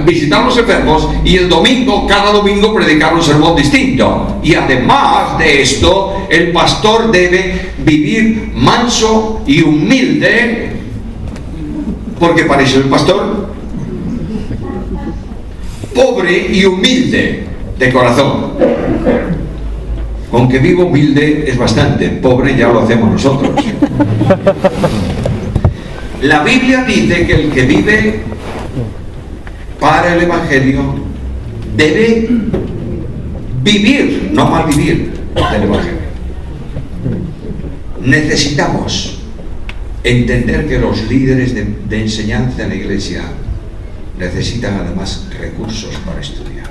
visitar a los enfermos, y el domingo, cada domingo, predicar un sermón distinto. Y además de esto, el pastor debe vivir manso y humilde, porque para eso el pastor, pobre y humilde de corazón. Aunque vivo humilde es bastante, pobre ya lo hacemos nosotros. La Biblia dice que el que vive para el Evangelio debe vivir, no malvivir del Evangelio. Necesitamos entender que los líderes de enseñanza en la iglesia necesitan además recursos para estudiar.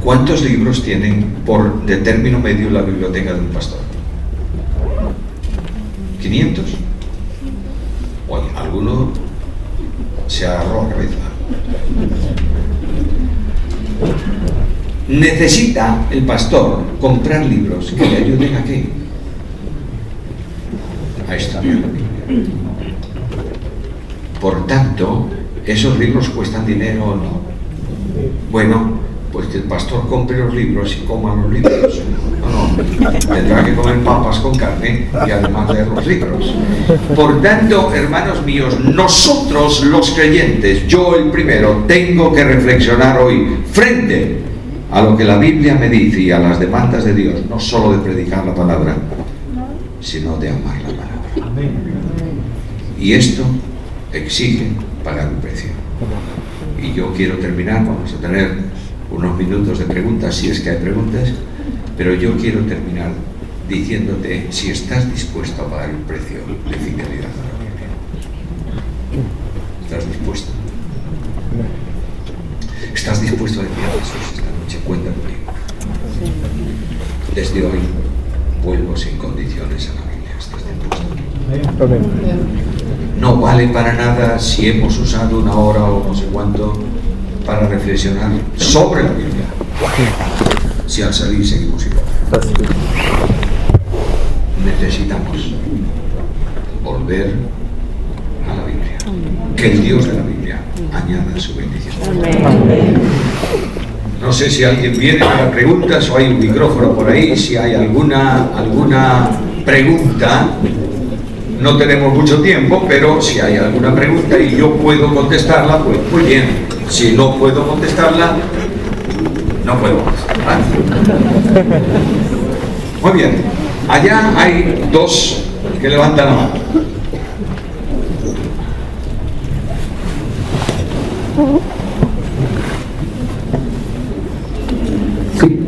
¿Cuántos libros tienen de término medio la biblioteca de un pastor? ¿500? O alguno se agarró a cabeza. Necesita el pastor comprar libros que le ayuden a qué? A estudiar la Biblia. Por tanto, ¿esos libros cuestan dinero o no? Bueno, pues que el pastor compre los libros y coma los libros. No, tendrá que comer papas con carne y además leer los libros. Por tanto, hermanos míos, nosotros los creyentes, yo el primero, tengo que reflexionar hoy frente a lo que la Biblia me dice y a las demandas de Dios, no solo de predicar la palabra, sino de amar la palabra. Y esto exige pagar un precio. Y yo quiero terminar, vamos a tener unos minutos de preguntas, si es que hay preguntas, pero yo quiero terminar diciéndote si estás dispuesto a pagar el precio de fidelidad a la Biblia. ¿Estás dispuesto? ¿Estás dispuesto a decir a Jesús esta noche, cuenta conmigo? Desde hoy vuelvo sin condiciones a la Biblia. ¿Estás dispuesto? No vale para nada si hemos usado una hora o no sé cuánto para reflexionar sobre la Biblia, si al salir seguimos igual. Necesitamos volver a la Biblia, que el Dios de la Biblia añada su bendición. No sé si alguien viene para preguntas o hay un micrófono por ahí. Si hay alguna pregunta, no tenemos mucho tiempo, pero si hay alguna pregunta y yo puedo contestarla, pues muy bien. Si no puedo contestarla, no puedo contestarla. Muy bien. Allá hay dos que levantan la mano. Sí.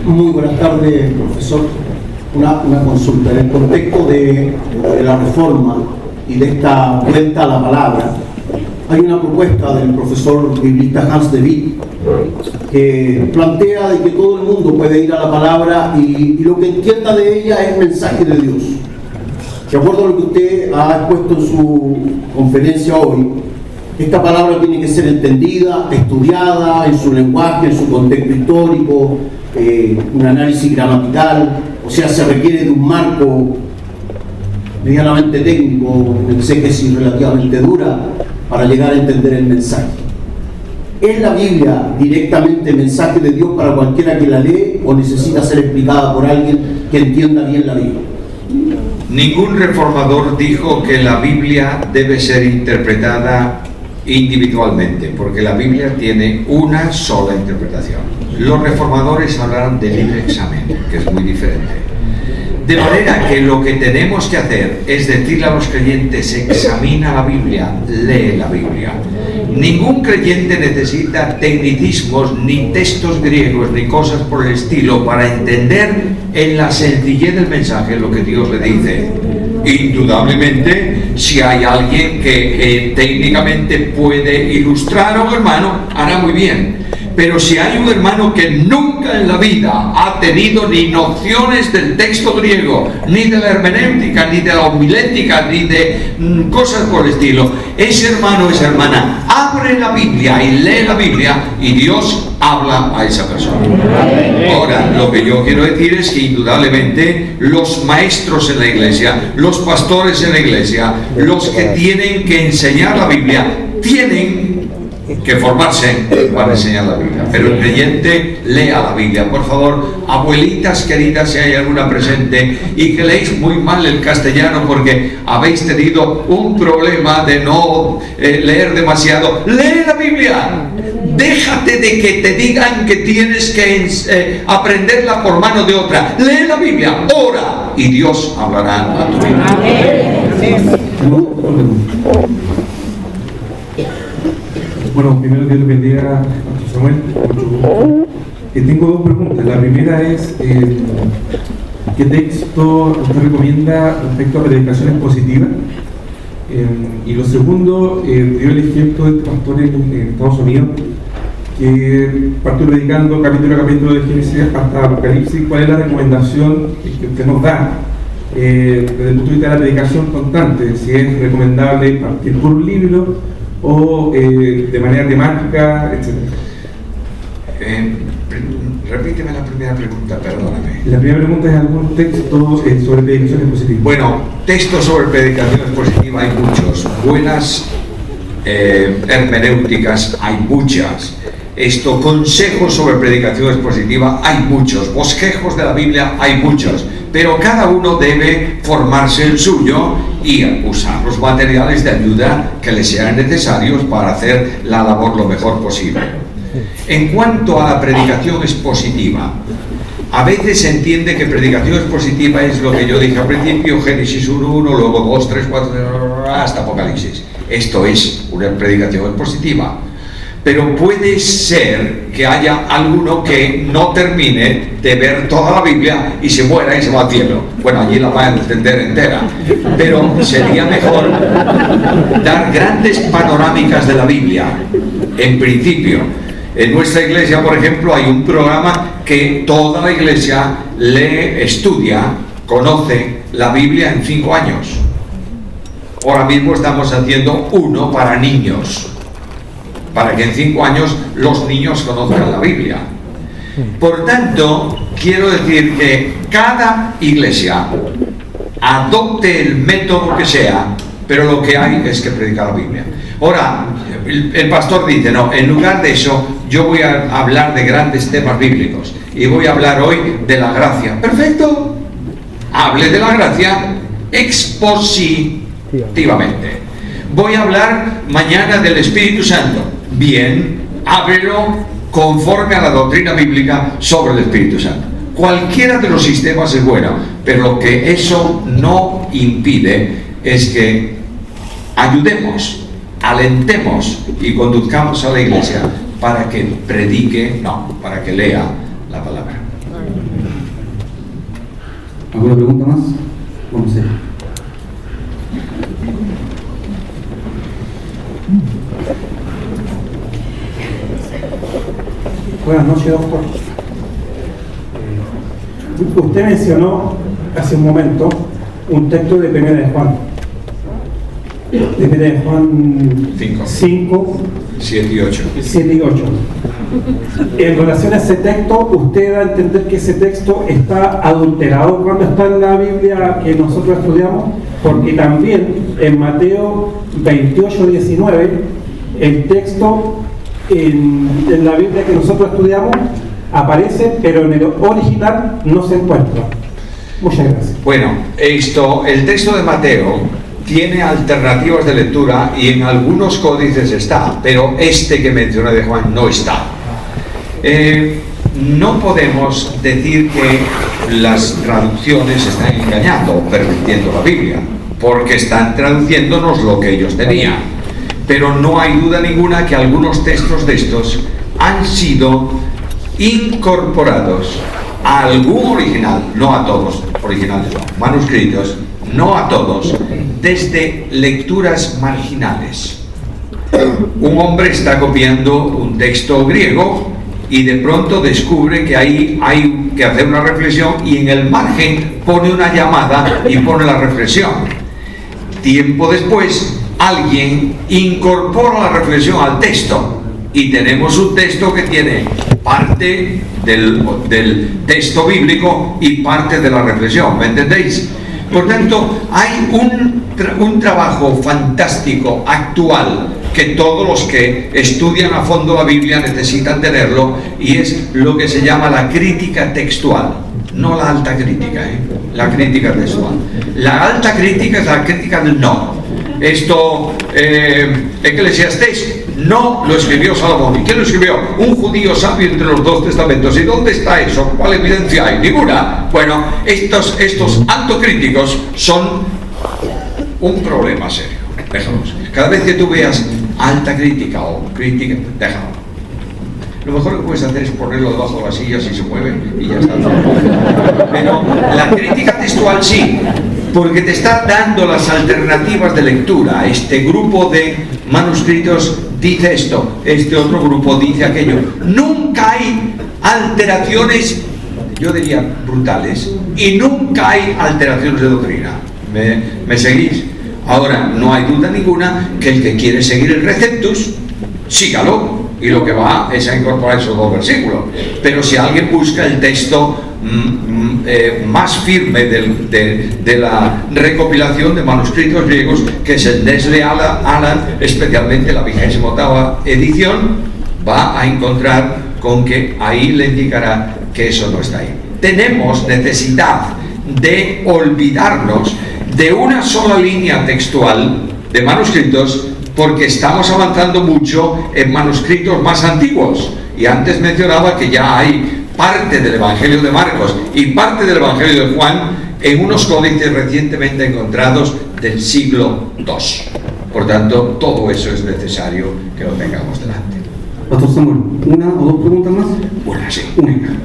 Muy buenas tardes, profesor. Una consulta. En el contexto de la reforma y de esta vuelta a la palabra, hay una propuesta del profesor biblista Hans de Witt que plantea de que todo el mundo puede ir a la palabra y lo que entienda de ella es mensaje de Dios. De acuerdo a lo que usted ha expuesto en su conferencia hoy, esta palabra tiene que ser entendida, estudiada en su lenguaje, en su contexto histórico, un análisis gramatical, o sea, se requiere de un marco medianamente técnico, una exégesis relativamente dura para llegar a entender el mensaje. ¿Es la Biblia directamente mensaje de Dios para cualquiera que la lee o necesita ser explicada por alguien que entienda bien la Biblia? Ningún reformador dijo que la Biblia debe ser interpretada individualmente, porque la Biblia tiene una sola interpretación. Los reformadores hablaron de libre examen, que es muy diferente. De manera que lo que tenemos que hacer es decirle a los creyentes: examina la Biblia, lee la Biblia. Ningún creyente necesita tecnicismos, ni textos griegos, ni cosas por el estilo para entender en la sencillez del mensaje lo que Dios le dice. Indudablemente, si hay alguien que técnicamente puede ilustrar a un hermano, hará muy bien. Pero si hay un hermano que nunca en la vida ha tenido ni nociones del texto griego, ni de la hermenéutica, ni de la homilética, ni de cosas por el estilo, ese hermano o esa hermana abre la Biblia y lee la Biblia y Dios habla a esa persona. Ahora, lo que yo quiero decir es que indudablemente los maestros en la iglesia, los pastores en la iglesia, los que tienen que enseñar la Biblia, tienen que formarse para enseñar la Biblia. Pero el creyente lea la Biblia. Por favor, abuelitas queridas, si hay alguna presente y que leéis muy mal el castellano porque habéis tenido un problema de no leer demasiado, lee la Biblia. Déjate de que te digan que tienes que aprenderla por mano de otra. Lee la Biblia, ora y Dios hablará a tu vida. Bueno, primero Dios le bendiga a Pastor Samuel, mucho gusto. Tengo dos preguntas. La primera es, ¿qué texto usted recomienda respecto a predicaciones positivas? Y lo segundo, dio el ejemplo de este pastor en Estados Unidos, que partió predicando capítulo a capítulo de Génesis hasta Apocalipsis. ¿Cuál es la recomendación que usted nos da desde el punto de vista de la predicación constante? Si es recomendable partir por un libro o de manera temática, etc. Repíteme la primera pregunta, perdóname. La primera pregunta es algún texto sobre predicaciones positivas. Bueno, textos sobre predicaciones positivas hay muchos. Buenas hermenéuticas hay muchas. Consejos sobre predicaciones positivas hay muchos. Bosquejos de la Biblia hay muchos. Pero cada uno debe formarse el suyo y usar los materiales de ayuda que le sean necesarios para hacer la labor lo mejor posible. En cuanto a la predicación expositiva, a veces se entiende que predicación expositiva es lo que yo dije al principio, Génesis 1.1, luego 2, 3, 4, hasta Apocalipsis. Esto es una predicación expositiva. Pero puede ser que haya alguno que no termine de ver toda la Biblia y se muera y se va al cielo. Bueno, allí la van a entender entera. Pero sería mejor dar grandes panorámicas de la Biblia, en principio. En nuestra iglesia, por ejemplo, hay un programa que toda la iglesia estudia, conoce la Biblia en 5 años. Ahora mismo estamos haciendo uno para niños, para que en 5 años los niños conozcan la Biblia. Por tanto, quiero decir que cada iglesia adopte el método que sea, pero lo que hay es que predicar la Biblia. Ahora, el pastor dice, no, en lugar de eso, yo voy a hablar de grandes temas bíblicos y voy a hablar hoy de la gracia. ¡Perfecto! Hable de la gracia expositivamente. Voy a hablar mañana del Espíritu Santo. Bien, háblelo conforme a la doctrina bíblica sobre el Espíritu Santo. Cualquiera de los sistemas es bueno, pero lo que eso no impide es que ayudemos, alentemos y conduzcamos a la iglesia para que predique, no, para que lea la palabra. ¿Alguna pregunta más? Vamos a ver. Buenas noches, doctor. Usted mencionó hace un momento un texto de 1 de Juan. De 1 de Juan 5, 7 y 8. 7 y 8. En relación a ese texto, usted da a entender que ese texto está adulterado cuando está en la Biblia que nosotros estudiamos, porque también en Mateo 28, 19, el texto en la Biblia que nosotros estudiamos aparece, pero en el original no se encuentra. Muchas gracias. Bueno, el texto de Mateo tiene alternativas de lectura y en algunos códices está, pero este que mencioné de Juan no está. No podemos decir que las traducciones están engañando o pervirtiendo la Biblia, porque están traduciéndonos lo que ellos tenían. Pero no hay duda ninguna que algunos textos de estos han sido incorporados a algún original, no a todos, originales no, manuscritos, no a todos, desde lecturas marginales. Un hombre está copiando un texto griego y de pronto descubre que ahí hay que hacer una reflexión y en el margen pone una llamada y pone la reflexión. Tiempo después, alguien incorpora la reflexión al texto y tenemos un texto que tiene parte del texto bíblico y parte de la reflexión, ¿me entendéis? Por tanto, hay un trabajo fantástico actual que todos los que estudian a fondo la Biblia necesitan tenerlo, y es lo que se llama la crítica textual, no la alta crítica, la crítica textual. La alta crítica es la crítica del no. Eclesiastés no lo escribió Salomón. ¿Y quién lo escribió? Un judío sabio entre los dos testamentos. ¿Y dónde está eso? ¿Cuál evidencia hay? Ninguna. Bueno, estos autocríticos son un problema serio. Déjanos. Cada vez que tú veas alta crítica o crítica, déjalo. Lo mejor que puedes hacer es ponerlo debajo de la silla si se mueve y ya está. Pero la crítica textual sí, porque te está dando las alternativas de lectura. Este grupo de manuscritos dice esto, este otro grupo dice aquello. Nunca hay alteraciones, yo diría brutales, y nunca hay alteraciones de doctrina. ¿Me seguís? Ahora, no hay duda ninguna que el que quiere seguir el Receptus, sígalo. Y lo que va es a incorporar esos dos versículos. Pero si alguien busca el texto más firme de la recopilación de manuscritos griegos, que es el Nestle Aland, especialmente la 28ª edición, va a encontrar con que ahí le indicará que eso no está ahí. Tenemos necesidad de olvidarnos de una sola línea textual de manuscritos, porque estamos avanzando mucho en manuscritos más antiguos. Y antes mencionaba que ya hay parte del Evangelio de Marcos y parte del Evangelio de Juan en unos códices recientemente encontrados del siglo II. Por tanto, todo eso es necesario que lo tengamos delante. Pastor Samuel, ¿una o dos preguntas más? Una, sí. Una.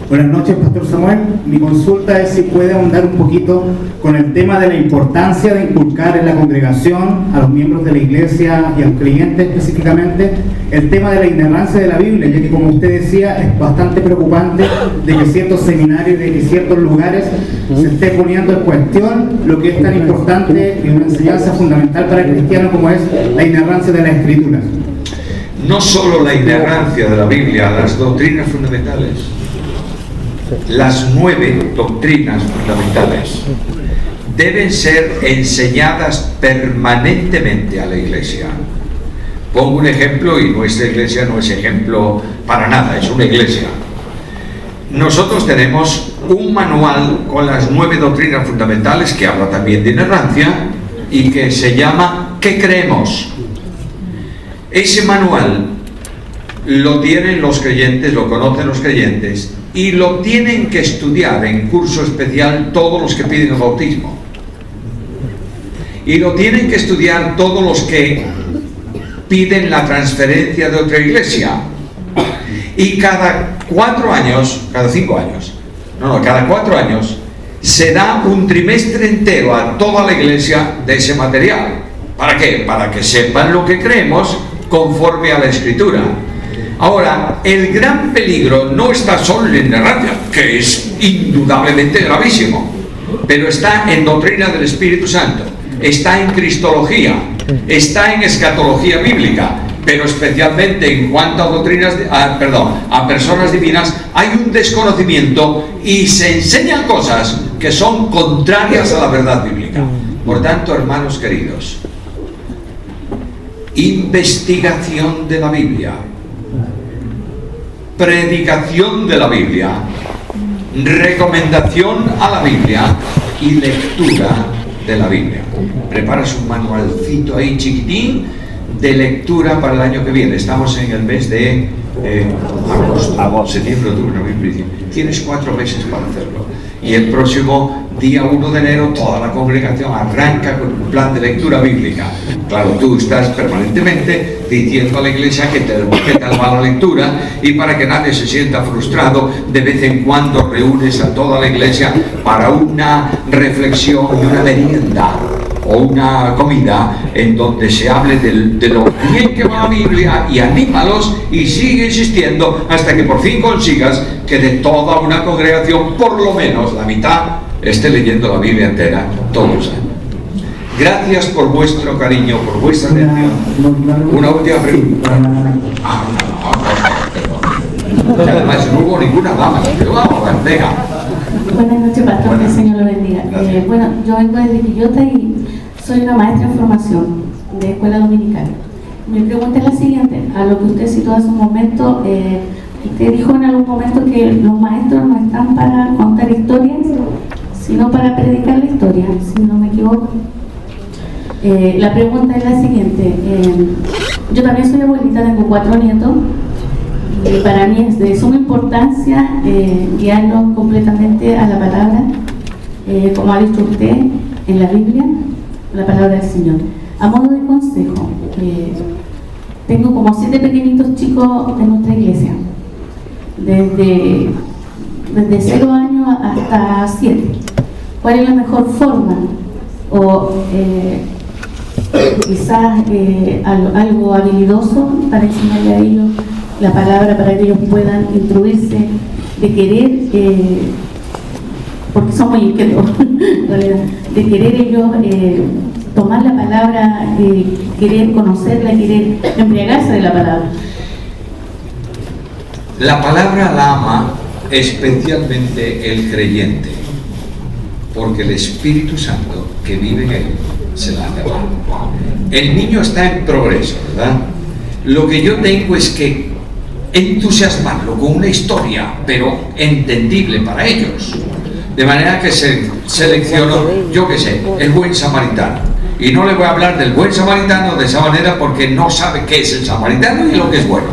Buenas noches, Pastor Samuel. Mi consulta es si puede ahondar un poquito con el tema de la importancia de inculcar en la congregación, a los miembros de la iglesia y a los creyentes específicamente, el tema de la inerrancia de la Biblia, ya que, como usted decía, es bastante preocupante de que ciertos seminarios y ciertos lugares se esté poniendo en cuestión lo que es tan importante y una enseñanza fundamental para el cristiano como es la inerrancia de las Escrituras. No solo la inerrancia de la Biblia, las doctrinas fundamentales. Las 9 doctrinas fundamentales deben ser enseñadas permanentemente a la iglesia. Pongo un ejemplo, y nuestra iglesia no es ejemplo para nada, es una iglesia. Nosotros tenemos un manual con las 9 doctrinas fundamentales que habla también de inerrancia y que se llama ¿Qué creemos? Ese manual lo tienen los creyentes, lo conocen los creyentes, y lo tienen que estudiar en curso especial todos los que piden el bautismo. Y lo tienen que estudiar todos los que piden la transferencia de otra iglesia. Y cada 4 años, cada 5 años, cada 4 años, se da un trimestre entero a toda la iglesia de ese material. ¿Para qué? Para que sepan lo que creemos conforme a la Escritura. Ahora, el gran peligro no está solo en la inerrancia, que es indudablemente gravísimo, pero está en doctrina del Espíritu Santo, está en cristología, está en escatología bíblica, pero especialmente en cuanto a doctrinas, a personas divinas, hay un desconocimiento y se enseñan cosas que son contrarias a la verdad bíblica. Por tanto, hermanos queridos, investigación de la Biblia, predicación de la Biblia, recomendación a la Biblia y lectura de la Biblia. Preparas un manualcito ahí chiquitín de lectura para el año que viene. Estamos en el mes de agosto, septiembre, octubre, noviembre, diciembre. Tienes 4 meses para hacerlo. Y el próximo día 1 de enero toda la congregación arranca con un plan de lectura bíblica. Claro, tú estás permanentemente diciendo a la iglesia que qué tal va la lectura, y para que nadie se sienta frustrado, de vez en cuando reúnes a toda la iglesia para una reflexión y una merienda o una comida en donde se hable de lo bien que va la Biblia, y anímalos y sigue insistiendo hasta que por fin consigas que de toda una congregación por lo menos la mitad esté leyendo la Biblia entera todos los años. Gracias por vuestro cariño, por vuestra atención. Una última pregunta. Además no hubo ninguna dama, pero vamos, venga. Buenas noches, pastor, que el Señor lo bendiga. Bueno, yo vengo desde Quillota y soy una maestra en formación de escuela dominical. Mi pregunta es la siguiente: a lo que usted citó hace un momento, usted dijo en algún momento que los maestros no están para contar historias, sino para predicar la historia, si no me equivoco. La pregunta es la siguiente: yo también soy abuelita, tengo 4 nietos. Para mí es de suma importancia guiarlos completamente a la palabra, como ha dicho usted, en la Biblia, la palabra del Señor. A modo de consejo, tengo como 7 pequeñitos chicos en nuestra iglesia, desde 0 años hasta 7. ¿Cuál es la mejor forma? O quizás algo habilidoso para enseñarle a ellos la palabra, para que ellos puedan instruirse, de querer, porque son muy inquietos, de querer ellos tomar la palabra, querer conocerla, querer embriagarse de la palabra. La palabra la ama especialmente el creyente, porque el Espíritu Santo que vive en él se la hace amar. El niño está en progreso, ¿verdad? Lo que yo tengo es que entusiasmarlo con una historia, pero entendible para ellos. De manera que se seleccionó, yo qué sé, el buen samaritano. Y no le voy a hablar del buen samaritano de esa manera porque no sabe qué es el samaritano y lo que es bueno.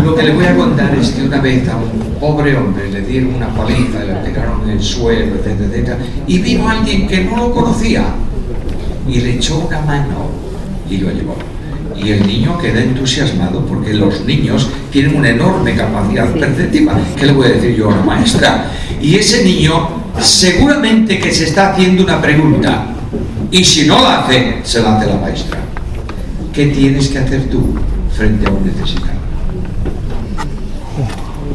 Lo que le voy a contar es que una vez a un pobre hombre le dieron una paliza, le tiraron en el suelo, etcétera, etcétera, y vino alguien que no lo conocía y le echó una mano y lo llevó. Y el niño queda entusiasmado porque los niños tienen una enorme capacidad perceptiva. ¿Qué le voy a decir yo a la maestra? Y ese niño seguramente que se está haciendo una pregunta, y si no la hace, se la hace la maestra. ¿Qué tienes que hacer tú frente a un necesitado?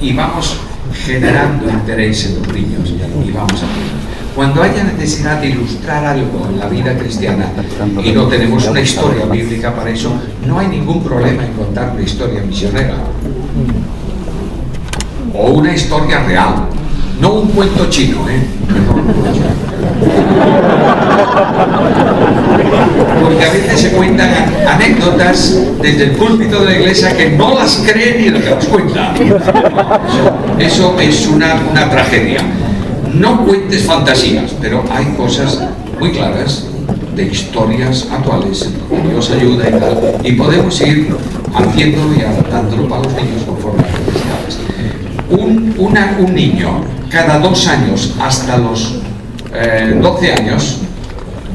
Y vamos generando interés en los niños y vamos a ver. Cuando haya necesidad de ilustrar algo en la vida cristiana y no tenemos una historia bíblica para eso, no hay ningún problema en contar una historia misionera o una historia real, no un cuento chino, porque a veces se cuentan anécdotas desde el púlpito de la iglesia que no las creen ni el que las cuenta. Eso es una tragedia. No cuentes fantasías, pero hay cosas muy claras de historias actuales en donde Dios ayuda y tal, y podemos ir haciéndolo y adaptándolo para los niños conforme a las necesidades. Un niño cada 2 años hasta los 12 años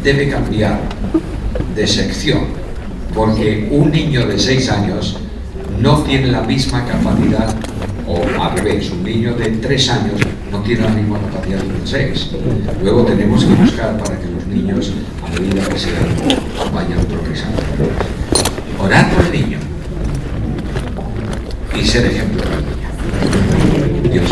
debe cambiar de sección, porque un niño de 6 años no tiene la misma capacidad, o al revés, un niño de 3 años no tiene la misma capacidad que de 6. Luego tenemos que buscar para que los niños, a medida que se vayan progresando, orar por el niño y ser ejemplo para el niño. Dios.